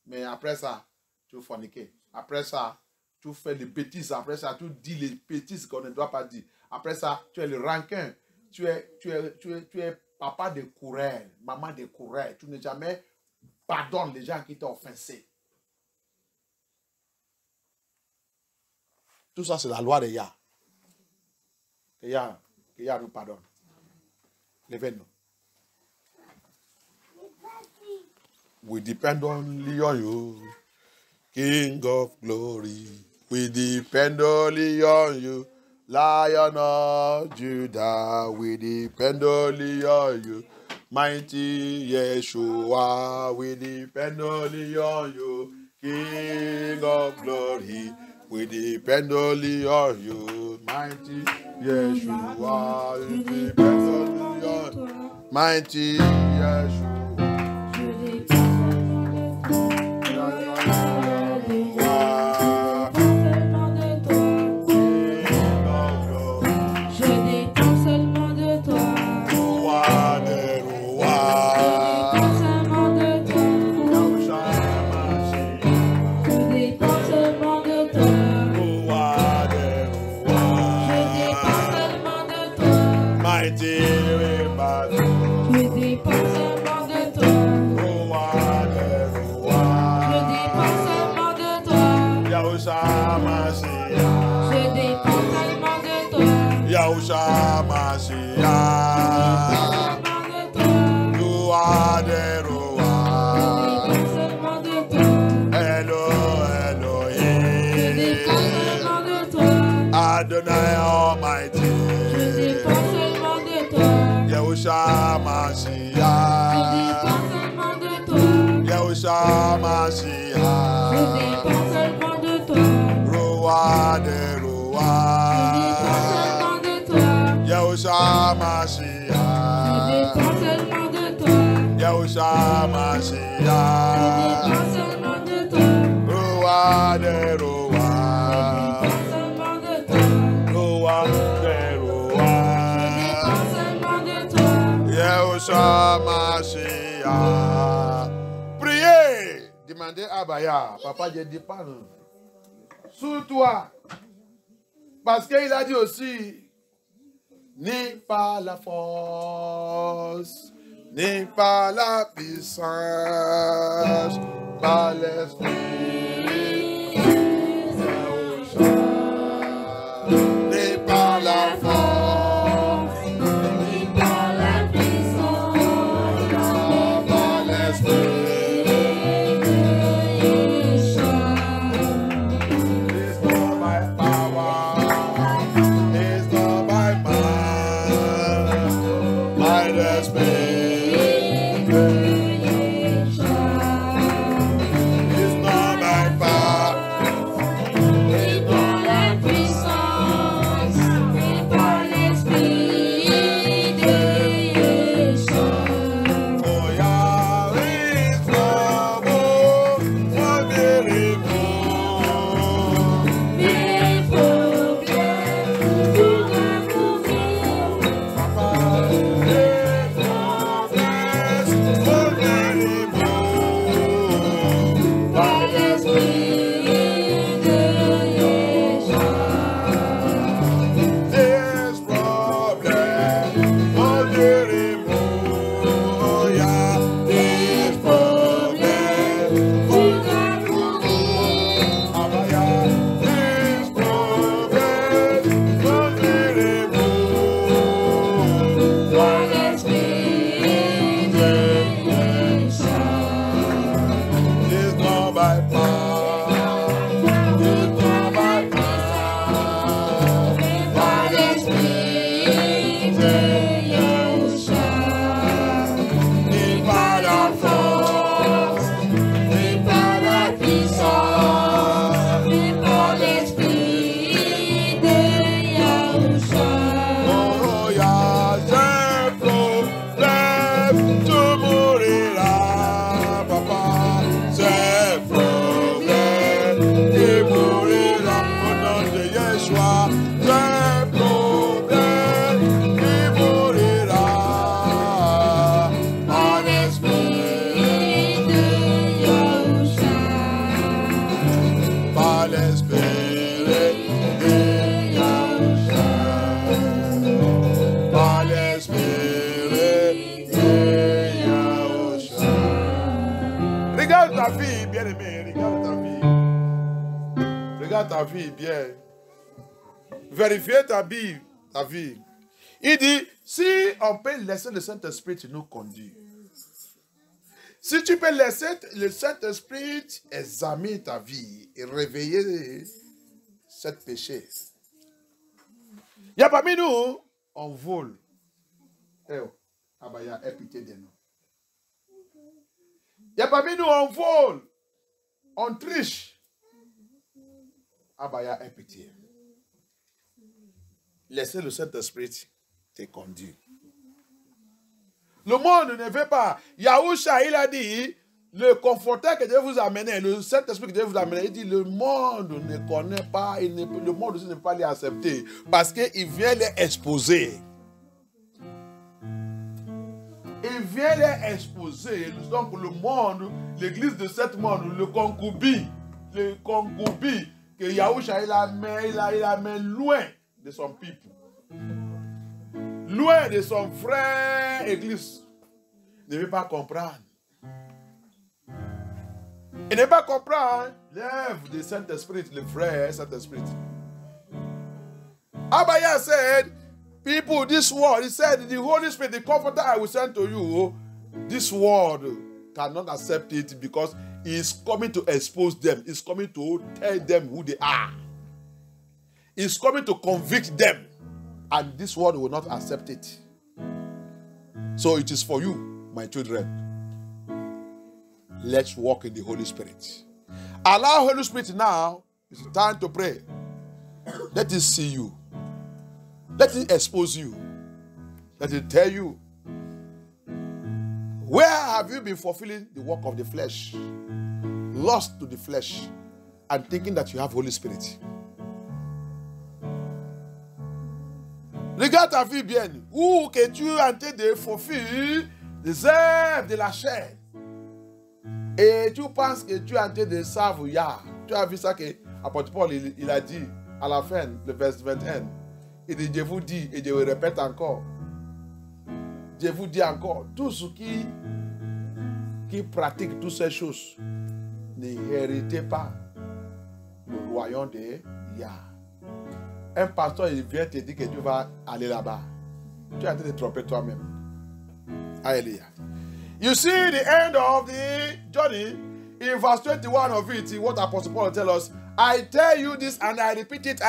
Mais après ça, tu forniques. Après ça, tu fais des bêtises. Après ça, tu dis les bêtises qu'on ne doit pas dire. Après ça, tu es le ranquin. Tu es papa de coureur, maman de coureur. Tu n'es jamais pardonne les gens qui t'ont offensé. Tout ça, c'est la loi de Yah. Que Yah nous pardonne. Levez-nous. We depend only on you, King of glory. We depend only on you, Lion of Judah. We depend only on you, mighty Yeshua. We depend only on you, King of glory. We depend only on you, mighty Yeshua. We depend only on you, mighty Yeshua. Yahushua Mashiach, you are the Roi. Hello, Elohim, Adonai Almighty, Yahushua Mashiach, Yahushua Mashiach, Roi de Roi. Yahushua Mashiach, Yahushua Mashiach, Roi de Roi, Roi de Roi, Yahushua Mashiach. Priez, demandez à Baya, papa, je dis pas non. Sous toi, parce qu'il a dit aussi, ni par la force, ni par la puissance, par l'esprit, ni par la force, ni par la puissance, par l'esprit. It's not travaille pas. Ne travaille pas. Par l'esprit de Yahusha. Ni par la force, ni par la puissance, ni par l'esprit de Yahusha. Oh, Yah, c'est problème, tu mouriras, papa. C'est problème, tu mouriras au nom de Yeshua. C'est problème, tu mouriras par l'esprit de Yahusha. Par l'esprit de Yahusha. Par l'esprit de Yahusha. Regarde ta vie, bien-aimé, regarde ta vie. Regarde ta vie, bien. Vérifiez ta vie, ta vie. Il dit, si on peut laisser le Saint-Esprit nous conduire, si tu peux laisser le Saint-Esprit examiner ta vie et réveiller ce péché. Il y a parmi nous, on vole. Eh oh, ah bah, il y a pitié de nous. Il y a parmi nous, on vole, on triche. Ah bah, il y a pitié. Laissez le Saint-Esprit te conduire. Le monde ne veut pas. Yahusha, il a dit, le conforteur que Dieu vous a amené, le Saint-Esprit que Dieu vous a amené, il dit, le monde ne connaît pas, le monde aussi ne peut pas les accepter, parce qu'il vient les exposer. Il vient les exposer. Donc le monde, l'église de ce monde, le concubin que Yahusha, il a mis loin de son peuple. Loin de son frère église. Il ne veut pas comprendre. Il ne veut pas comprendre l'œuvre du Saint-Esprit, le frère Saint-Esprit. Abaya said, people, this world, he said, the Holy Spirit, the comforter I will send to you, this world cannot accept it because he is coming to expose them. He is coming to tell them who they are. He is coming to convict them. And this world will not accept it. So it is for you, my children. Let's walk in the Holy Spirit. Allow Holy Spirit now. It's time to pray. Let it see you. Let it expose you. Let it tell you. Where have you been fulfilling the work of the flesh? Lost to the flesh. And thinking that you have Holy Spirit. Regarde ta vie bien. Où que tu es en train de fulfill les œuvres de la chair. Et tu penses que tu es en train de servir Yah. Tu as vu ça que l'apôtre Paul il a dit à la fin, le verset 21. Il dit, je vous dis, et je vous répète encore. Je vous dis encore, tous ceux qui pratiquent toutes ces choses n'héritez pas le royaume de Yah. Un pasteur, il vient te dire que tu vas aller là-bas. Tu es en train de tromper toi-même. Alléluia. You see the end of the journey in verse 21 of it, what Apostle Paul tells us. I tell you this and I repeat it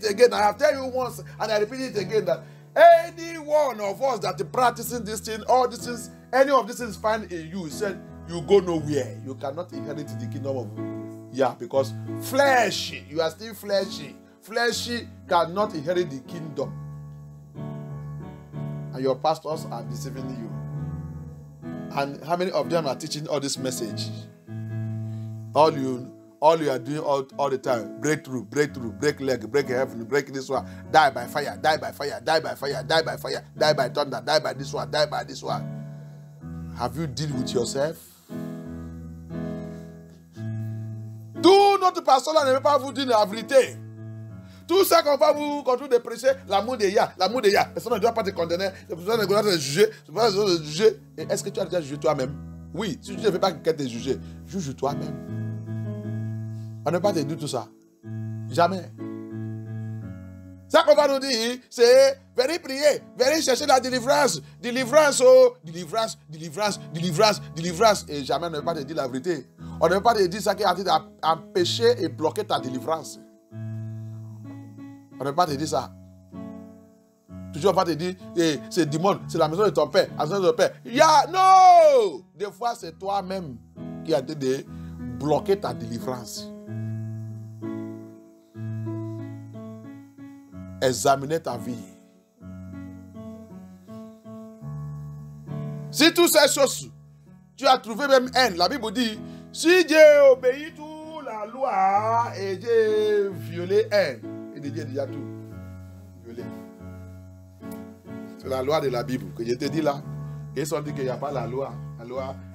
again. I have tell you once and I repeat it again that any one of us that is practicing this thing, all these things, any of these things find in you, he said, you go nowhere. You cannot inherit the kingdom of Yah because fleshy, you are still fleshy. Fleshy cannot inherit the kingdom. And your pastors are deceiving you. And how many of them are teaching all this message? All you are doing all the time, breakthrough, break leg, break heaven, break this one, die by fire, die by fire, die by fire, die by fire, die by thunder, die by this one, die by this one. Have you dealt with yourself? Tout notre pasteur là ne veut pas vous dire la vérité. Tout ça qu'on va vous continuer de prêcher, l'amour de Yah, l'amour de Yah. Personne ne doit pas te condamner, personne ne doit te juger, personne ne doit te juger. Et est-ce que tu as déjà jugé toi-même? Oui, si tu ne veux pas que quelqu'un te juge, juge toi-même. On ne peut pas te dire tout ça. Jamais. Ça qu'on va nous dire, c'est venez prier, venez chercher la délivrance. Délivrance, oh, délivrance, délivrance, délivrance, délivrance. Et jamais on ne peut pas te dire la vérité. On ne peut pas te dire ça qui a empêché et bloqué ta délivrance. On ne peut pas te dire ça. Toujours pas te dire, c'est du monde, c'est la maison de ton père, la maison de ton père. Non! Des fois, c'est toi-même qui a été de bloquer ta délivrance. Examinez ta vie. Si toutes ces choses, tu as trouvé même haine, la Bible dit, si Dieu obéit toute la loi et Dieu violé haine, et Dieu déjà tout violé. C'est la loi de la Bible que je te dis là. Ils sont dit qu'il n'y a pas la loi.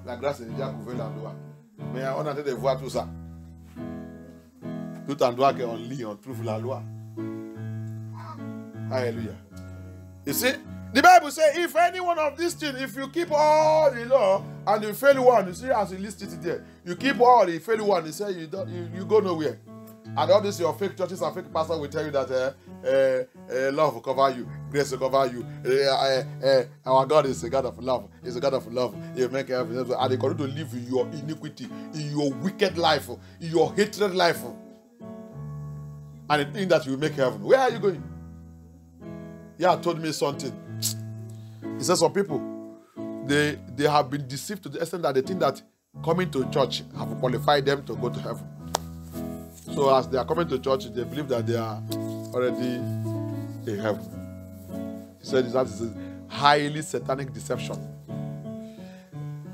La grâce est déjà couverte la loi. Mais on est en train de voir tout ça. Tout endroit qu'on lit, on trouve la loi. Alléluia. You see, the Bible says, if any one of these things, if you keep all the law and you fail one, you see, as you list it there, you keep all the fail one, you say you go nowhere. And all this, your fake churches and fake pastors will tell you that love will cover you, grace will cover you. Our God is a God of love. He's a God of love. He will make everything. And they continue to live in your iniquity, in your wicked life, in your hatred life. And they think that you will make heaven. Where are you going? Yeah, told me something. He said some people, they have been deceived to the extent that they think that coming to church have qualified them to go to heaven. So as they are coming to church, they believe that they are already in heaven. He said that is a highly satanic deception.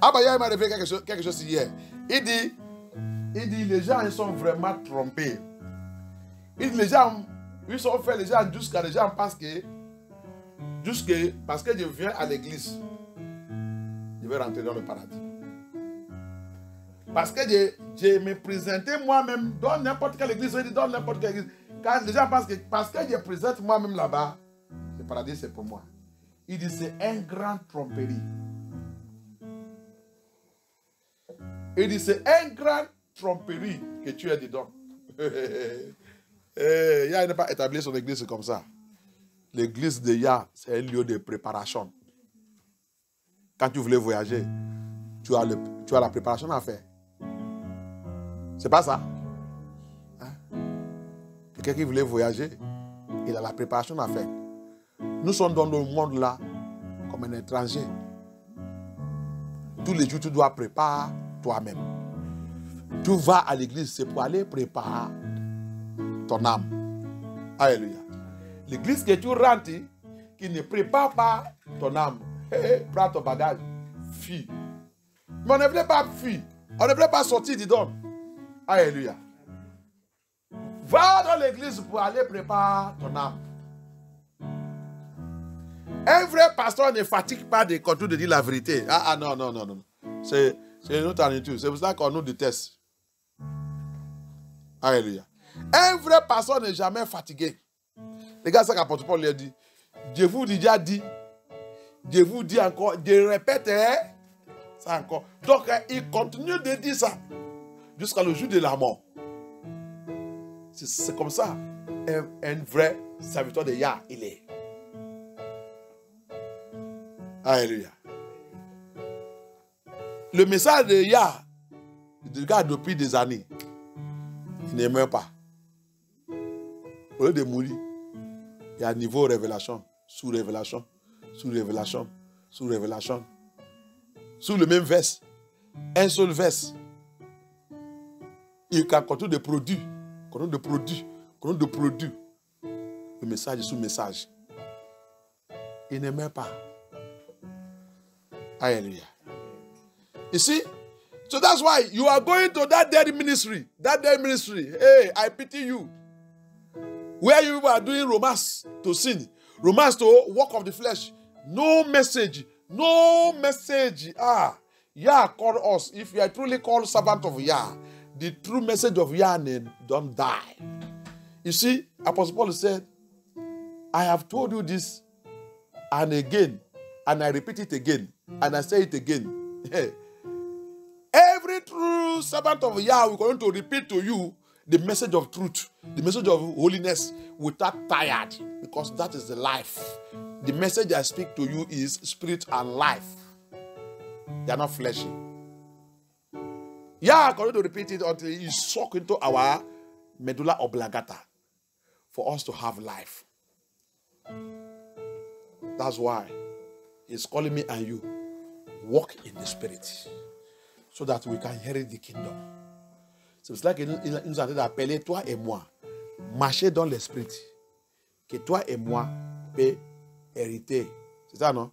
Abaya m'a révélé quelque chose hier. Il dit, les gens ils sont vraiment trompés. Il dit, les gens, ils sont faits, les gens jusqu'à les gens pensent que, parce que je viens à l'église, je vais rentrer dans le paradis. Parce que je me présentais moi-même dans n'importe quelle église, dans n'importe quelle église. Quand les gens pensent que parce que je présente moi-même là-bas, le paradis c'est pour moi. Il dit c'est un grand tromperie. Il dit c'est un grand tromperie que tu es dedans. Yah n'a pas établi son église comme ça. L'église de Yah, c'est un lieu de préparation. Quand tu voulais voyager, tu as la préparation à faire. C'est pas ça. Hein? Quelqu'un qui voulait voyager, il a la préparation à faire. Nous sommes dans le monde là comme un étranger. Tous les jours, tu dois préparer toi-même. Tu vas à l'église, c'est pour aller préparer ton âme. Alléluia. L'église que tu rentres, qui ne prépare pas ton âme, prends ton bagage, fuis. Mais on ne voulait pas fuir. On ne voulait pas sortir dedans. Alléluia. Va dans l'église pour aller préparer ton âme. Un vrai pasteur ne fatigue pas de quand de dire la vérité. Non. C'est notre attitude. C'est pour ça qu'on nous déteste. Alléluia. Un vrai pasteur n'est jamais fatigué. Regarde ça qu'apôtre Paul lui a dit. Je vous déjà dit. Je vous dis encore. Je répète ça encore. Donc il continue de dire ça. Jusqu'à le jour de la mort. C'est comme ça. Un vrai serviteur de Yah, il est. Alléluia. Le message de Yah, il regarde depuis des années. Il ne meurt pas. Au lieu de mourir, il y a un niveau révélation, sous révélation, sous révélation, sous révélation. Sous le même verset. Un seul verset. Il can continue de produire. Continue de produire. Continue de produire. Le message sous message. Il ne meurt pas. Hallelujah. You see? So that's why you are going to that dead ministry. That dead ministry. Hey, I pity you. Where you are doing romance to sin. Romance to work of the flesh. No message. No message. Yah called us. If you are truly called servant of Yah, the true message of Yah don't die. You see, Apostle Paul said, I have told you this and again, and I repeat it again, and I say it again. Every true servant of Yah will going to repeat to you the message of truth, the message of holiness without tired, because that is the life. The message I speak to you is spirit and life. They are not fleshy. Yeah, continue to repeat it until it soak into our medulla oblongata for us to have life. That's why He's calling me and you. Walk in the Spirit so that we can inherit the kingdom. C'est pour cela qu'il nous a appelé, toi et moi, marcher dans l'Esprit. Que toi et moi peut hériter. C'est ça, non?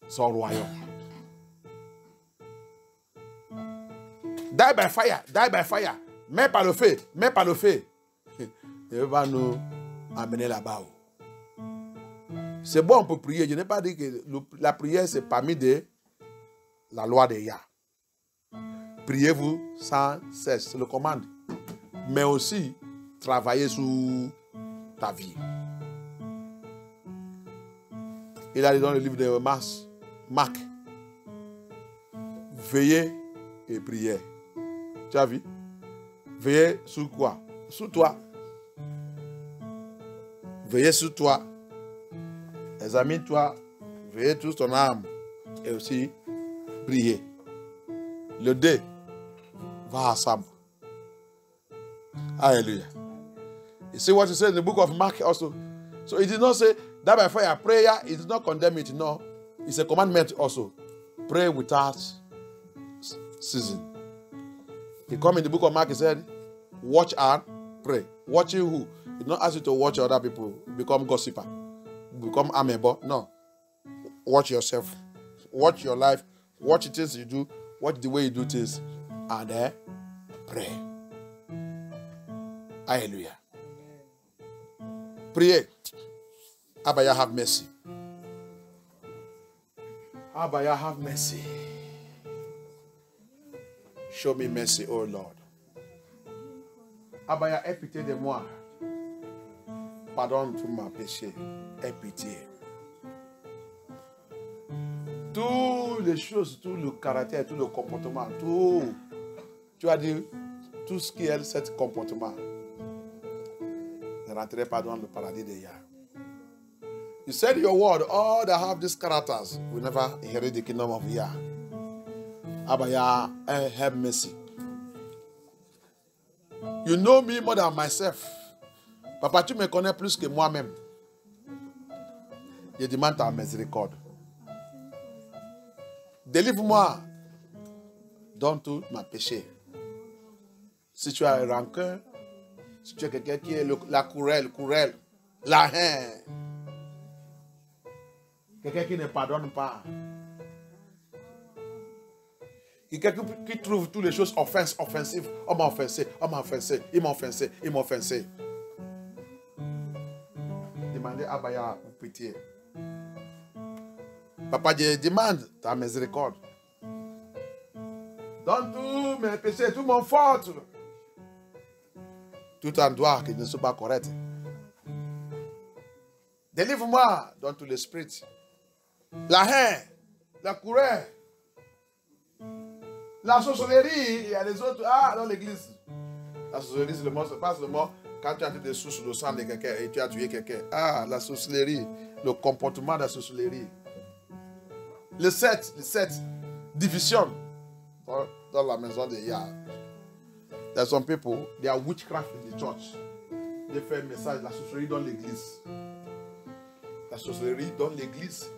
Son royaume. Die by fire, die by fire. Mais par le feu, mais par le feu. Il va nous amener là-bas. C'est bon, on peut prier. Je n'ai pas dit que la prière, c'est parmi la loi de Yah. Priez-vous sans cesse, c'est le commande. Mais aussi, travaillez sur ta vie. Il a dit dans le livre de Marc, veillez et priez. Tu as vu? Veillez sur quoi? Sur toi. Veillez sur toi. Examine-toi. Veillez sur ton âme. Et aussi, priez. Le 2 va ensemble. Hallelujah. You see what he said in the book of Mark also? So he did not say that by fire prayer, he did not condemn it. No. It's a commandment also. Pray without ceasing. He come in the book of Mark, he said, watch and pray. Watching who? He did not ask you to watch other people, become gossiper, become amebo. No. Watch yourself. Watch your life. Watch the things you do. Watch the way you do things. And pray. Hallelujah. Priez. Abba, have mercy. Abba, have mercy. Show me mercy, oh Lord. Abba, aie pitié de moi. Pardonne tous mes péchés. Aie pitié. Toutes les choses, tout le caractère, tout le comportement, tout. Tu as dit, tout ce qui est ce comportement ne rentrerait pas dans le paradis de Yah. You said your word, all that have these characters will never inherit the kingdom of Yah. Abba, Yah, have mercy. You know me more than myself. Papa, tu me connais plus que moi-même. Je demande ta miséricorde. Délivre-moi dans tout ma péché. Si tu as un rancœur, si tu es quelqu'un qui est la querelle, la haine, quelqu'un qui ne pardonne pas, quelqu'un qui trouve toutes les choses offensives, on m'a offensé, il m'a offensé. Demandez à Abba pour pitié. Papa, je demande ta miséricorde. Dans tous mes péchés, tout mon faute, tout endroit qui ne soit pas correct. Délivre-moi dans tout l'esprit. La haine, la colère, la sorcellerie, il y a les autres. Dans l'église. La sorcellerie, c'est le mot, c'est pas le mot. Quand tu as des sources de sang de quelqu'un et tu as tué quelqu'un. La sorcellerie, le comportement de la sorcellerie. Le 7, division dans la maison de Yah. There are some people, they are witchcraft in the church. They fait un message, la sorcellerie dans l'église. La sorcellerie dans l'église.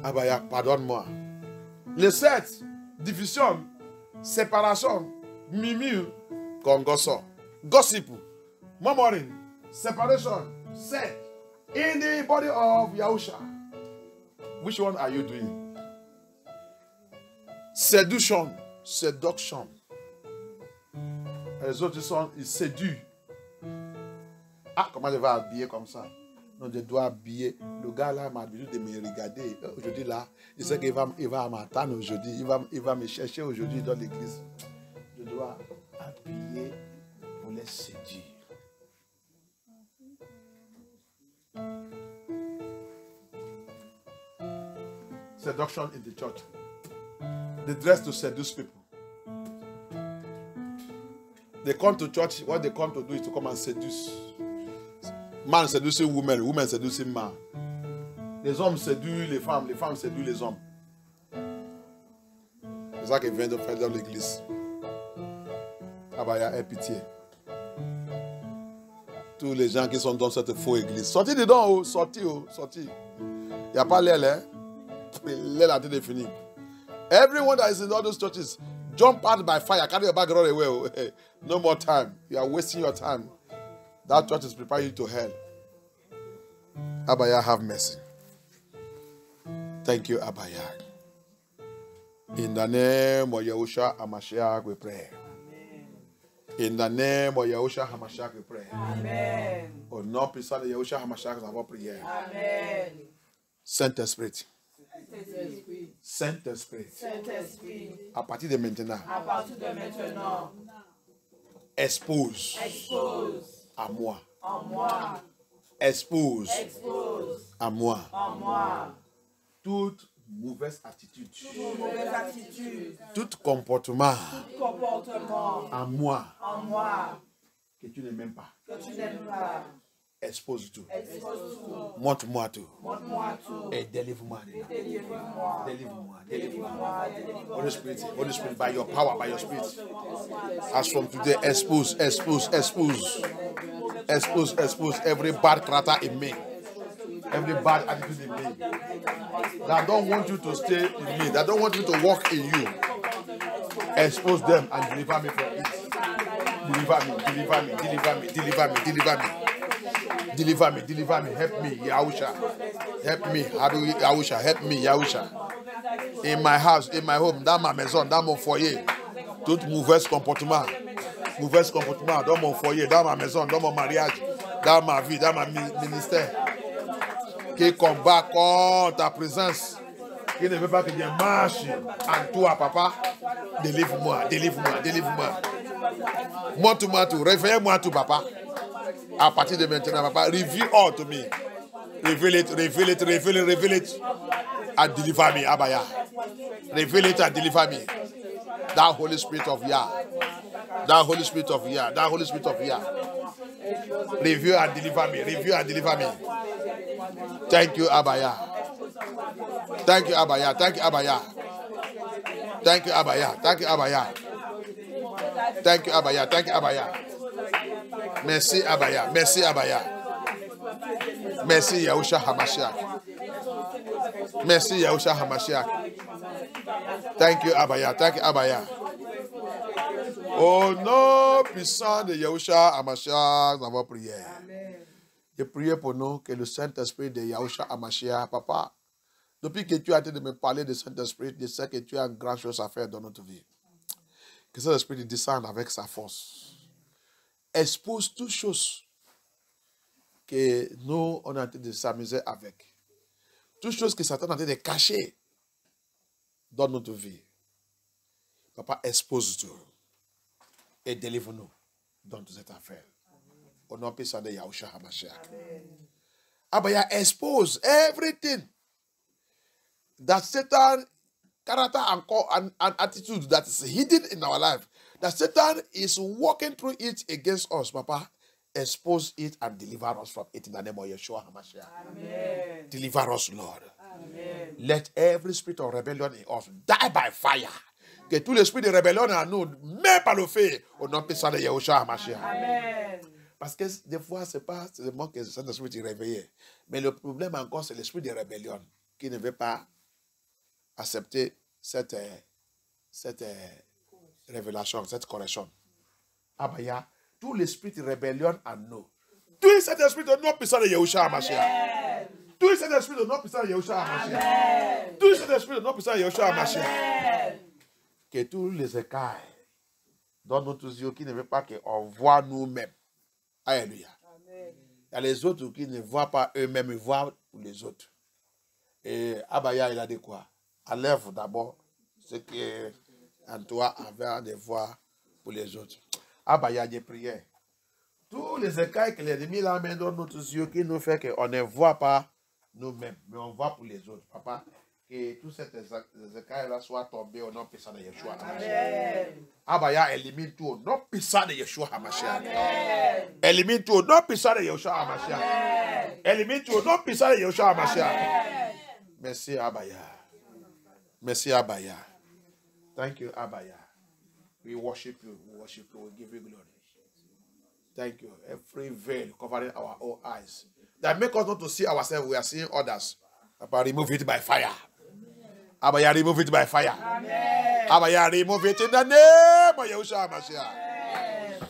Abba, pardonne-moi. Le 7, division, séparation, mimi, kongoso, gossip, murmuring, separation, set in the body of Yahusha. Which one are you doing? Seduction. Les autres sont, ils séduisent. Comment je vais habiller comme ça? Non, je dois habiller. Le gars là m'a dit de me regarder. Aujourd'hui là, il sait qu'il va m'attendre aujourd'hui. Il va me chercher aujourd'hui dans l'église. Je dois habiller pour les séduire. Seduction in the church. They dress to seduce people. They come to church. What they come to do is to come and seduce. Man seducing women, women seducing man. Les hommes séduisent les femmes séduisent les hommes. C'est ça qu'il vient de faire dans l'église. Abaya, aie pitié. Tous les gens qui sont dans cette faux église. Sortez dedans, oh, sortez, oh, sortez. Il n'y a pas l'aile, hein? L'aile a été fini. Everyone that is in all those churches, jump out by fire. Carry your background away. Oh. No more time. You are wasting your time. That church is preparing you to hell. Abaya, have mercy. Thank you, Abaya. In the name of Yahushua HaMashiach, we pray. In the name of Yahushua HaMashiach, we pray. Amen. Au nom puissant de Yahushua HaMashiach, nous avons prié. Amen. Saint-Esprit. Saint-Esprit. Saint-Esprit. Saint-Esprit. À partir de maintenant, À partir de maintenant, expose expose à moi. en moi, Expose expose à moi en moi toute mauvaise attitude, toute mauvaise attitude, tout comportement tout comportement à moi en moi que tu n'aimes pas. que tu n'aimes pas. Expose tout. Expose tout. Montre-moi tout. Montre-moi tout. Et délivre-moi. Délivre-moi. Délivre-moi. Délivre-moi. Délivre-moi. Délivre-moi. Holy Spirit, by your power, by your spirit. As from today, expose every bad character in me. Every bad attitude in me. That don't want you to stay in me. That don't want you to walk in you. Expose them and deliver me from it. Deliver me. Deliver me. Help me, Yahusha. Help me, Yahusha. Help me, Yahusha. In my house, in my home, dans ma maison, dans mon foyer, tout mauvais comportement dans mon foyer, dans ma maison, dans mon mariage, dans ma vie, dans ma ministère, qui combat contre ta présence, qui ne veut pas que Dieu marche en toi, papa. Délivre-moi. Montre-moi tout, réveille-moi tout, papa. À partir de maintenant, papa, reveal all to me. Reveal it. And deliver me, Abaya. Reveal it and deliver me. Thou Holy Spirit of Yah. Reveal and deliver me. Thank you, Abaya. Thank you, Abaya. Merci, Abaya. Merci, Yahushua HaMashiach. Thank you, Abaya. Au nom puissant de Yahushua HaMashiach, nous avons prié. Je prie pour nous que le Saint-Esprit de Yahushua HaMashiach, papa, depuis que tu as été de me parler du Saint-Esprit, je sais que tu as une grande chose à faire dans notre vie. Que cet esprit descende avec sa force. Expose toutes choses que nous, on a en train de s'amuser avec. Toutes choses que Satan a en train de cacher dans notre vie. Papa, expose tout. Et délivre-nous dans toute cette affaire. Au nom puissant de Yahushua HaMashiach. Abaya, expose everything that Satan character and attitude that is hidden in our life. That Satan is working through it against us, Papa. Expose it and deliver us from it in the name of Yeshua HaMashiach. Amen. Deliver us, Lord. Amen. Let every spirit of rebellion in us die by fire. Que tout l'esprit de rébellion en nous, mais par le feu, au nom puissant de Yeshua HaMashiach. Amen. Parce que des fois, ce n'est pas seulement que cet esprit est réveillé. Mais le problème encore, c'est l'esprit de rébellion qui ne veut pas accepter cette révélation, cette correction. Abaya, tout l'esprit de rébellion en nous. Tout cet esprit de non puissant de Yahushua HaMashiach. Tout cet esprit de non puissant de Yahushua HaMashiach. Tout cet esprit de non puissant de Yahushua HaMashiach. Que tous les écailles dans notre yeux qui ne veulent pas qu'on voit nous-mêmes. Alléluia. Il y a les autres qui ne voient pas eux-mêmes, ils voient pour les autres. Et Abaya, il a dit quoi? Enlève d'abord ce qui est en toi avant de voir pour les autres. Abaya, j'ai prié. Tous les écailles que l'ennemi a mis dans notre yeux qui nous fait qu'on ne voit pas nous-mêmes, mais on voit pour les autres. Papa, que tous ces écailles-là soient tombés au nom puissant de Yeshua HaMashiach. Abaya, élimine tout au nom puissant de Yeshua HaMashiach. Élimine tout au nom puissant de Yeshua HaMashiach. Élimine tout au nom puissant de Yeshua HaMashiach. Merci, Abaya. Merci, Abaya. Thank you, Abaya. We worship you. We worship you. We give you glory. Thank you. Every veil covering our own eyes that make us not to see ourselves, we are seeing others. Abba, remove it by fire. Abaya, remove it by fire. Amen. Abaya, remove it in the name of Yahushua Mashiach.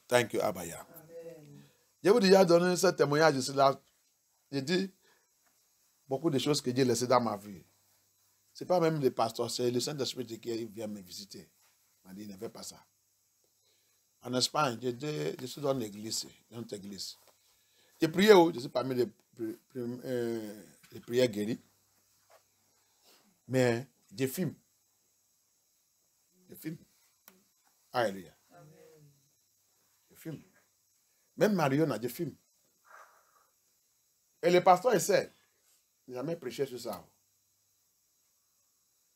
Thank you, Abaya. Je vous déjà donné ce témoignage ici là. J'ai dit beaucoup de choses que Dieu a laissées dans ma vie. Ce n'est pas même les pasteurs, c'est le Saint-Esprit qui vient me visiter. Il m'a dit, ne fais pas ça. En Espagne, je suis dans l'église, dans notre église. J'ai prié, je suis parmi les prières guéries. Mais je filme. Je filme. Alléluia. Je filme. Même Mariona, je filme. Et le pasteur essaie. Il n'a jamais prêché sur ça.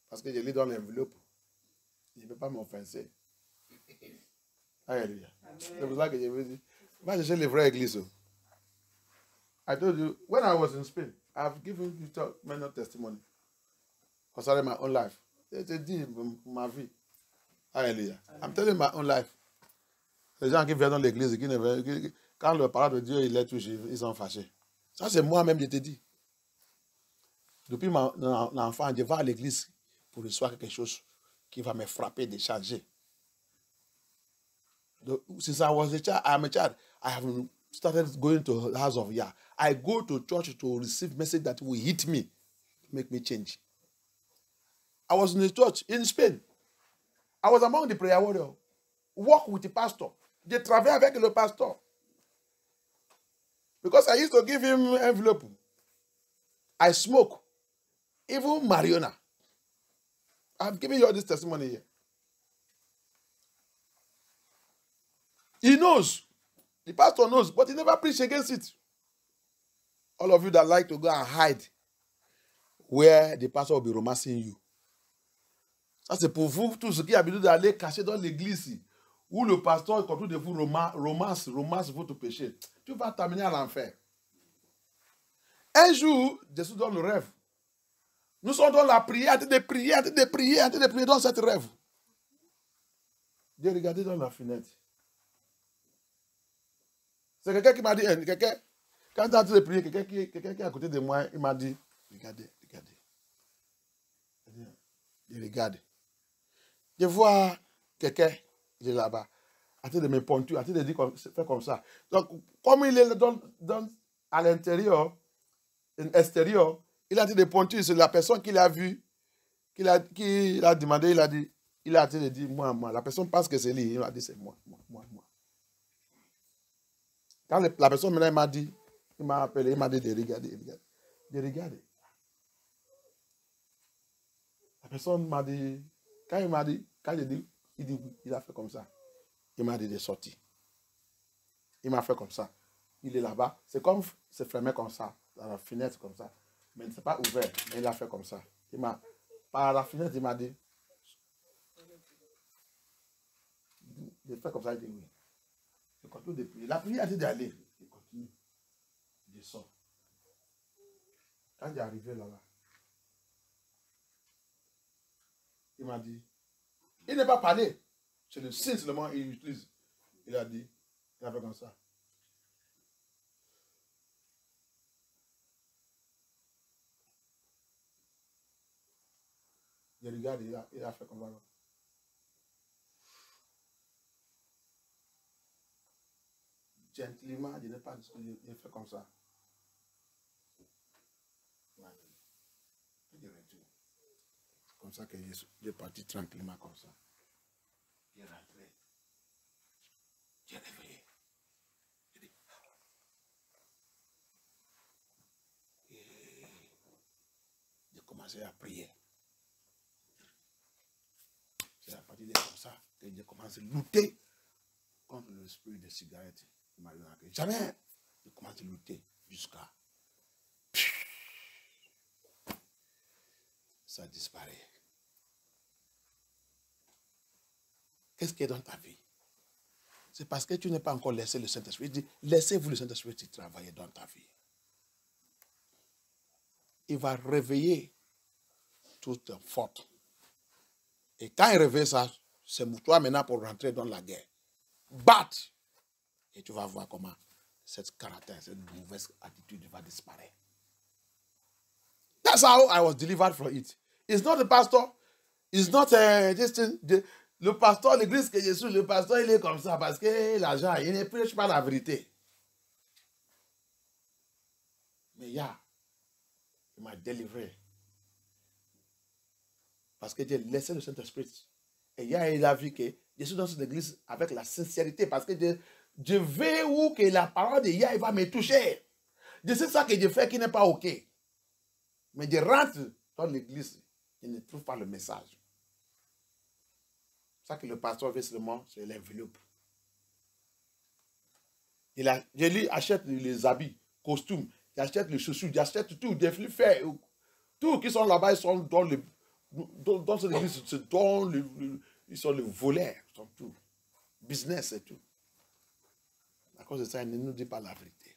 Parce que je lis dans l'enveloppe. Je ne peux pas m'offenser. Alléluia. C'est pour ça que je veux dire. Va chercher les vraies églises. I told you, when I was in Spain, I've given you many testimony concerning my own life. J'ai dit ma vie. Alléluia. I'm telling my own life. Les gens qui viennent dans l'église, quand le parole de Dieu il est touché, ils sont fâchés. Ça, c'est moi-même, je te dis. Depuis mon enfant, je vais à l'église pour recevoir quelque chose qui va me frapper, de changer. Since I was a child, I'm a child. I have started going to the house of Yah. I go to church to receive message that will hit me, make me change. I was in a church in Spain. I was among the prayer warriors. Walk with the pastor. Je travaille avec le pasteur. Because I used to give him envelope. I smoke. Even marijuana. I'm giving you all this testimony here. He knows. The pastor knows, but he never preached against it. All of you that like to go and hide where the pastor will be romancing you. Ça, c'est pour vous tous ceux qui ont l'habitude d'aller cacher dans l'église où le pasteur continue de vous romance votre péché. Tu vas terminer à l'enfer. Un jour, je suis dans le rêve. Nous sommes dans la prière, en train de prier dans cette rêve. J'ai regardé dans la fenêtre. C'est quelqu'un qui m'a dit, quand tu es en train de prier, quelqu'un qui est à côté de moi, il m'a dit, regardez. Je regarde. Je vois quelqu'un, il est là-bas, en train de me pointer, en train de dire faire comme ça. Donc, comme il est à l'intérieur, extérieur, il a dit de pointer sur la personne qu'il a vue, qu'il a demandé, il a en train de dire, moi. La personne pense que c'est lui, il a dit, c'est moi. Quand la personne maintenant m'a dit, il m'a appelé, il m'a dit de regarder. La personne m'a dit, quand j'ai dit, il a fait comme ça. Il m'a dit de sortir. Il m'a fait comme ça. Il est là-bas. C'est comme, c'est fermé comme ça, dans la fenêtre comme ça. Mais ce n'est pas ouvert, mais il a fait comme ça. Par la fenêtre, il m'a dit, il fait comme ça, il dit oui. Je continue de prier. La prière a dit d'aller. Je continue. Je sors. Quand j'ai arrivé là-bas, il m'a dit, il n'est pas parlé. C'est le signe seulement qu'il utilise. Il a dit, il a fait comme ça. Je regarde, il a fait comme ça. Gentiment, je n'ai pas dit, il a fait comme ça. Comme ça que j'ai parti tranquillement comme ça. J'ai rentré. J'ai réveillé. J'ai commencé à prier. C'est à partir de comme ça que j'ai commencé à lutter contre l'esprit de cigarette. Jamais. J'ai commencé à lutter jusqu'à... Ça disparaît. Qu'est-ce qui est dans ta vie? C'est parce que tu n'as pas encore laissé le Saint-Esprit. Il dit, laissez-vous le Saint-Esprit travailler dans ta vie. Il va réveiller toute faute. Et quand il réveille ça, c'est pour toi maintenant pour rentrer dans la guerre. Batte. Et tu vas voir comment cette caractère, cette mauvaise attitude va disparaître. That's how I was delivered from it. It's not the pastor. It's not this thing. Le pasteur, l'église que je suis, le pasteur, il est comme ça parce que l'argent, il ne prêche pas la vérité. Mais il m'a délivré. Parce que j'ai laissé le Saint-Esprit. Et il a vu que je suis dans cette église avec la sincérité. Parce que je veux où que la parole de Yah va me toucher. Je sais ça que je fais qui n'est pas OK. Mais je rentre dans l'église, je ne trouve pas le message. C'est ça que le pasteur veut seulement, c'est l'enveloppe. Je lui achète les habits, costumes, j'achète les chaussures, j'achète tout, des faits, tout qui sont là-bas, ils sont dans cette église, ils sont les voleurs, ils sont tout. Business et tout. À cause de ça, il ne nous dit pas la vérité.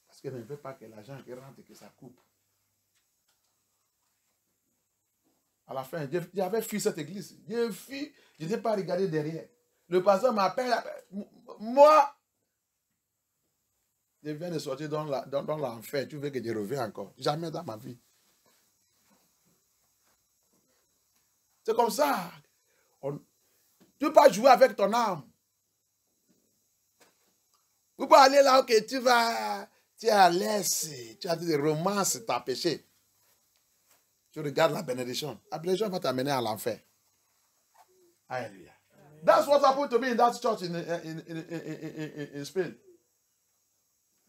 Parce qu'il ne veut pas que l'argent qui rentre et que ça coupe. À la fin, j'avais fui cette église. Je n'ai pas regardé derrière. Le pasteur m'appelle. Moi, je viens de sortir dans l'enfer. Tu veux que je revienne encore? Jamais dans ma vie. C'est comme ça. Tu ne peux pas jouer avec ton âme. Tu peux pas aller là où tu es à l'aise. Tu as des romances, tu as péché. Tu regardes la bénédiction. La bénédiction va t'amener à l'enfer. Alléluia. That's what happened to me in that church in Spain.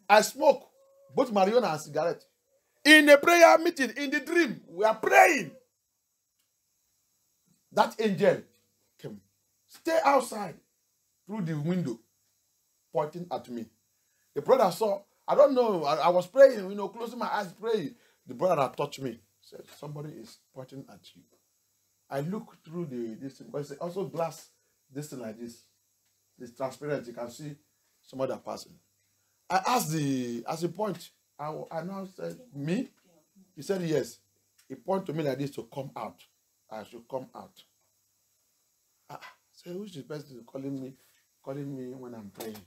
I smoke both marijuana and cigarette. In a prayer meeting, in the dream, we are praying. That angel came. Stay outside through the window, pointing at me. The brother saw, I don't know, I was praying, closing my eyes, praying. The brother had touched me. Said, somebody is pointing at you. I look through this thing, but it's also glass, this thing like this. It's transparent. You can see some other person. I asked as a point, I now said, me? He said, yes. He pointed to me like this to come out. I should come out. So who's the person calling me when I'm praying?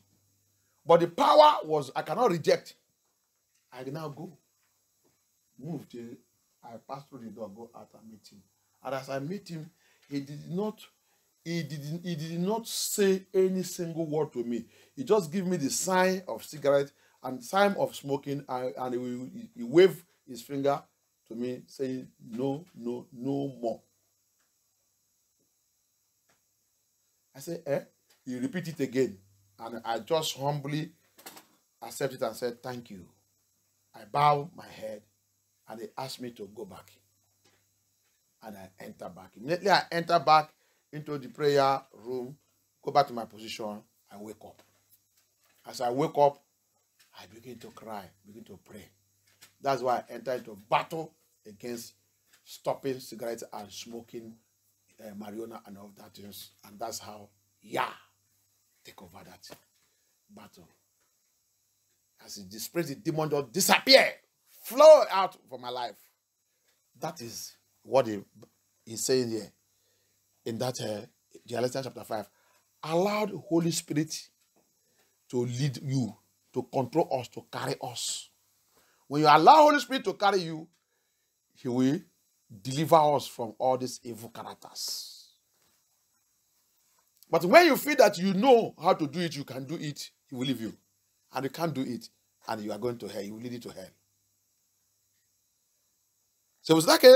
But the power was, I cannot reject. I can now go. Move till I pass through the door, go out and meet him. And as I meet him, he did not say any single word to me. He just gave me the sign of cigarette and sign of smoking, and he waved his finger to me, saying, no, no, no more. I said, He repeated it again. And I just humbly accepted and said, thank you. I bowed my head. And they asked me to go back. And I enter back. Immediately I enter back into the prayer room, go back to my position, I wake up. As I wake up, I begin to cry, begin to pray. That's why I enter into battle against stopping cigarettes and smoking marijuana and all that things. And that's how Yah take over that battle. As the spirit, the demon just disappear. Flow out from my life. That is what he's saying here. In that Galatians chapter 5. Allow the Holy Spirit to lead you, to control us, to carry us. When you allow Holy Spirit to carry you, He will deliver us from all these evil characters. But when you feel that you know how to do it, you can do it, He will leave you. And you can't do it, and you are going to hell. He will lead you to hell. C'est pour ça que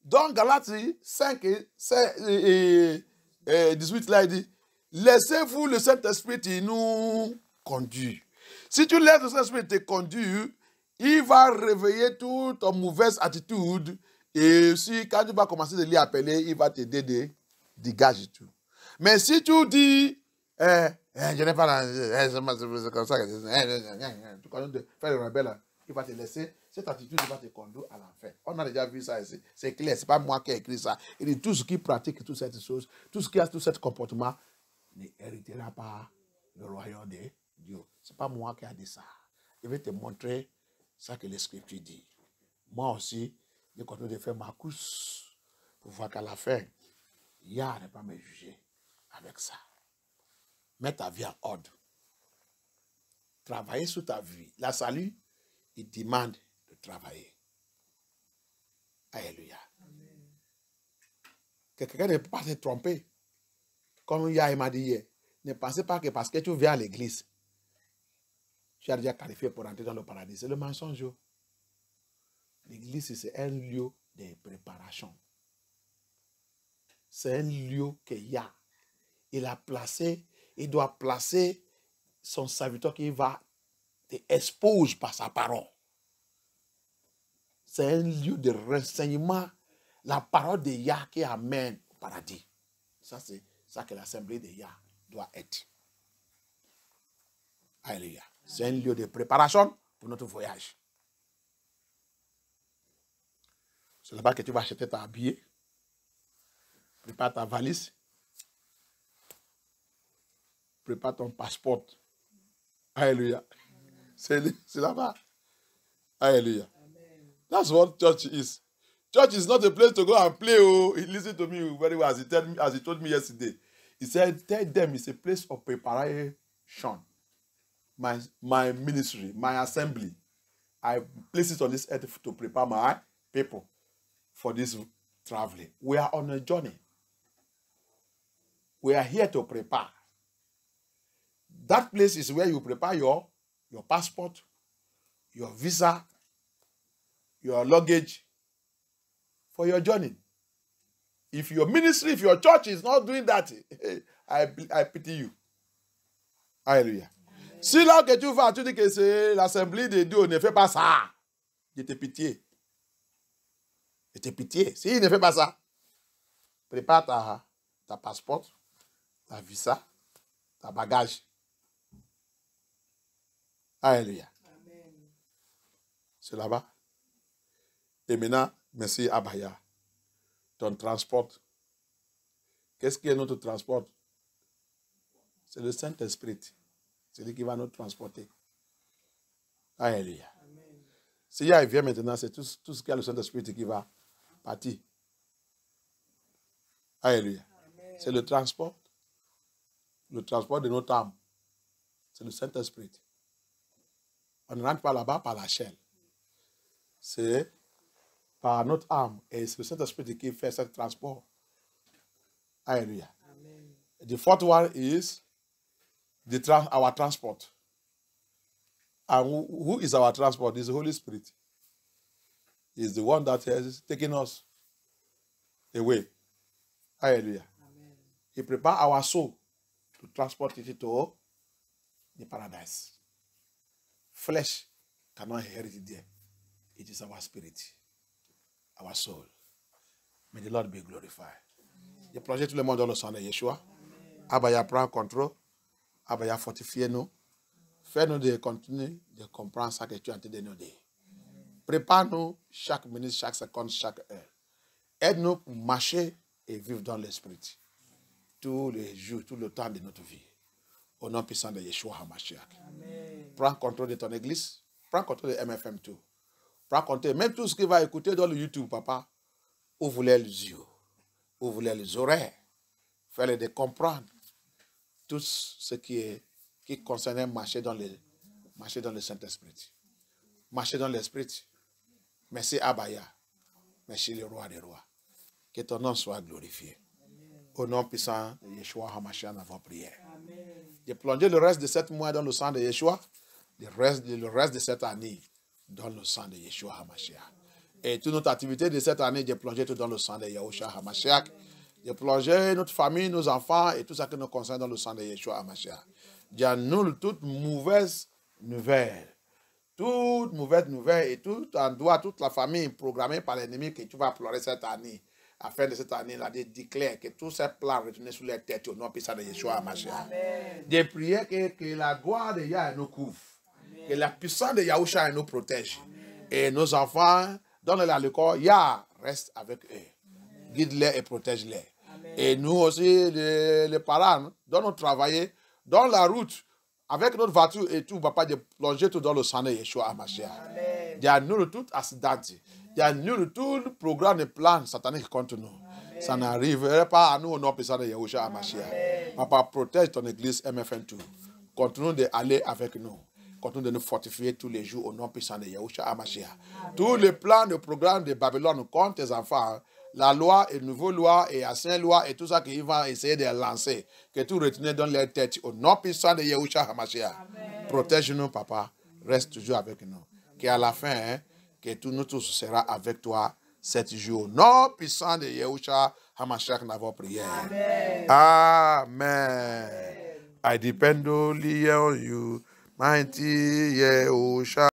dans Galates 5, 18, là, il dit, laissez-vous le Saint-Esprit nous conduire. Si tu laisses le Saint-Esprit te conduire, il va réveiller toute ton mauvaise attitude. Et si, quand tu vas commencer de l'y appeler, il va t'aider de dégager tout. Mais si tu dis, je n'ai pas c'est comme ça, tu connais de faire le rebelle, il va te laisser. Cette attitude va te conduire à l'enfer. On a déjà vu ça ici. C'est clair, ce n'est pas moi qui ai écrit ça. Il dit tout ce qui pratique toutes ces choses, tout ce qui a tout ce comportement, ne héritera pas le royaume de Dieu. Ce n'est pas moi qui ai dit ça. Je vais te montrer ça que l'Écriture dit. Moi aussi, je continue de faire ma course pour voir qu'à la fin, Yah n'est pas me juger avec ça. Mets ta vie en ordre. Travailler sur ta vie. La salut, il demande de travailler. Alléluia. Que quelqu'un ne peut pas se tromper. Comme Yah m'a dit hier, ne pensez pas que parce que tu viens à l'église, tu as déjà qualifié pour entrer dans le paradis. C'est le mensonge. L'église, c'est un lieu de préparation. C'est un lieu que Yah, il a placé, il doit placer son serviteur qui va te exposer par sa parole. C'est un lieu de renseignement. La parole de Yah qui amène au paradis. Ça, c'est ça que l'assemblée de Yah doit être. Alléluia. C'est un lieu de préparation pour notre voyage. C'est là-bas que tu vas acheter ta billet. Prépare ta valise. Prépare ton passeport. Alléluia. C'est là-bas. Alléluia. That's what church is. Church is not a place to go and play. Oh, listen to me very well as he told me yesterday. He said, tell them it's a place of preparation. My ministry, my assembly. I place it on this earth to prepare my people for this traveling. We are on a journey. We are here to prepare. That place is where you prepare your passport, your visa, your luggage for your journey. If your ministry, if your church is not doing that, I pity you. Alléluia. Si là que tu vas, tu dis que c'est l'assemblée de Dieu, ne fait pas ça. Je te pitié. Je te pitié. S'il ne fait pas ça, prépare ta passeport, ta visa, ta bagage. Alléluia. C'est là-bas. Et maintenant, merci Abaya. Ton transport. Qu'est-ce qui est notre transport? C'est le Saint-Esprit. C'est lui qui va nous transporter. Alléluia. Si il vient maintenant, c'est tout ce qu'il y a le Saint-Esprit qui va partir. Alléluia. C'est le transport. Le transport de notre âme. C'est le Saint-Esprit. On ne rentre pas là-bas par la chair. C'est par notre âme. Et c'est le Saint-Esprit qui fait ce transport. Alléluia. The fourth one is our transport. And who is our transport? It's the Holy Spirit. He's the one that is taking us away. Hallelujah. Amen. He prepares our soul to transport it to the paradise. Flesh cannot inherit it there. It is our spirit, our soul. May the Lord be glorified. Je plonge tout le monde dans le sang de Yeshua. Abaya prend contrôle. Abaya fortifie-nous. Fais-nous de continuer de comprendre ça que tu es en train de nous dire. Prépare-nous chaque minute, chaque seconde, chaque heure. Aide-nous pour marcher et vivre dans l'esprit. Tous les jours, tout le temps de notre vie. Au nom puissant de Yeshua HaMashiach. Prends contrôle de ton église. Prends contrôle de MFM2. Prends contrôle. Même tout ce qui va écouter dans le YouTube, papa. Ouvre-les les yeux. Ouvre-les les oreilles. Fais-les de comprendre tout ce qui concernait marcher dans le Saint-Esprit. Marcher dans l'Esprit. Merci Abaya. Merci le roi des rois. Que ton nom soit glorifié. Au nom puissant de Yeshua HaMashiach, nous avons prié. De plonger le reste de 7 mois dans le sang de Yeshua. Le reste de cette année dans le sang de Yeshua HaMashiach. Et toute notre activité de cette année, de plonger tout dans le sang de Yeshua HaMashiach. De plonger notre famille, nos enfants et tout ça qui nous concerne dans le sang de Yeshua HaMashiach. J'annule toute mauvaise nouvelle. Toute mauvaise nouvelle et tout endroit, toute la famille programmée par l'ennemi que tu vas pleurer cette année. À la fin de cette année, là, déclare que tous ces plans retournent sur les têtes au nom puissant de Yeshua HaMashiach. De prier que la gloire de Yah nous couvre. Que la puissance de Yahusha nous protège. Et nos enfants, donne-les à l'école, Yah reste avec eux. Guide-les et protège-les. Et nous aussi, les parents, dans notre travail, dans la route, avec notre voiture et tout, papa, de plonger tout dans le sang de Yeshua HaMashiach. J'annule tout accident. J'annule tout le programme et plan satanique contre nous. Ça n'arriverait pas à nous au nom puissant de Yahushua HaMashiach. Papa, protège ton église MFN2. Continue d'aller avec nous. Continue de nous fortifier tous les jours au nom puissant de Yahushua HaMashiach. Tous les plans, le programme de Babylone contre tes enfants, la loi et nouvelle loi et ancienne loi et tout ça qu'ils vont essayer de lancer, que tout retenir dans leur tête au nom puissant de Yahushua HaMashiach. Protège-nous, papa. Reste toujours avec nous. Qu'à la fin, que tout nous tous sera avec toi 7 jours. Au nom puissant de Yahushua HaMashiach, nous avons prié. Amen. I depend only on you, mighty Yahushua.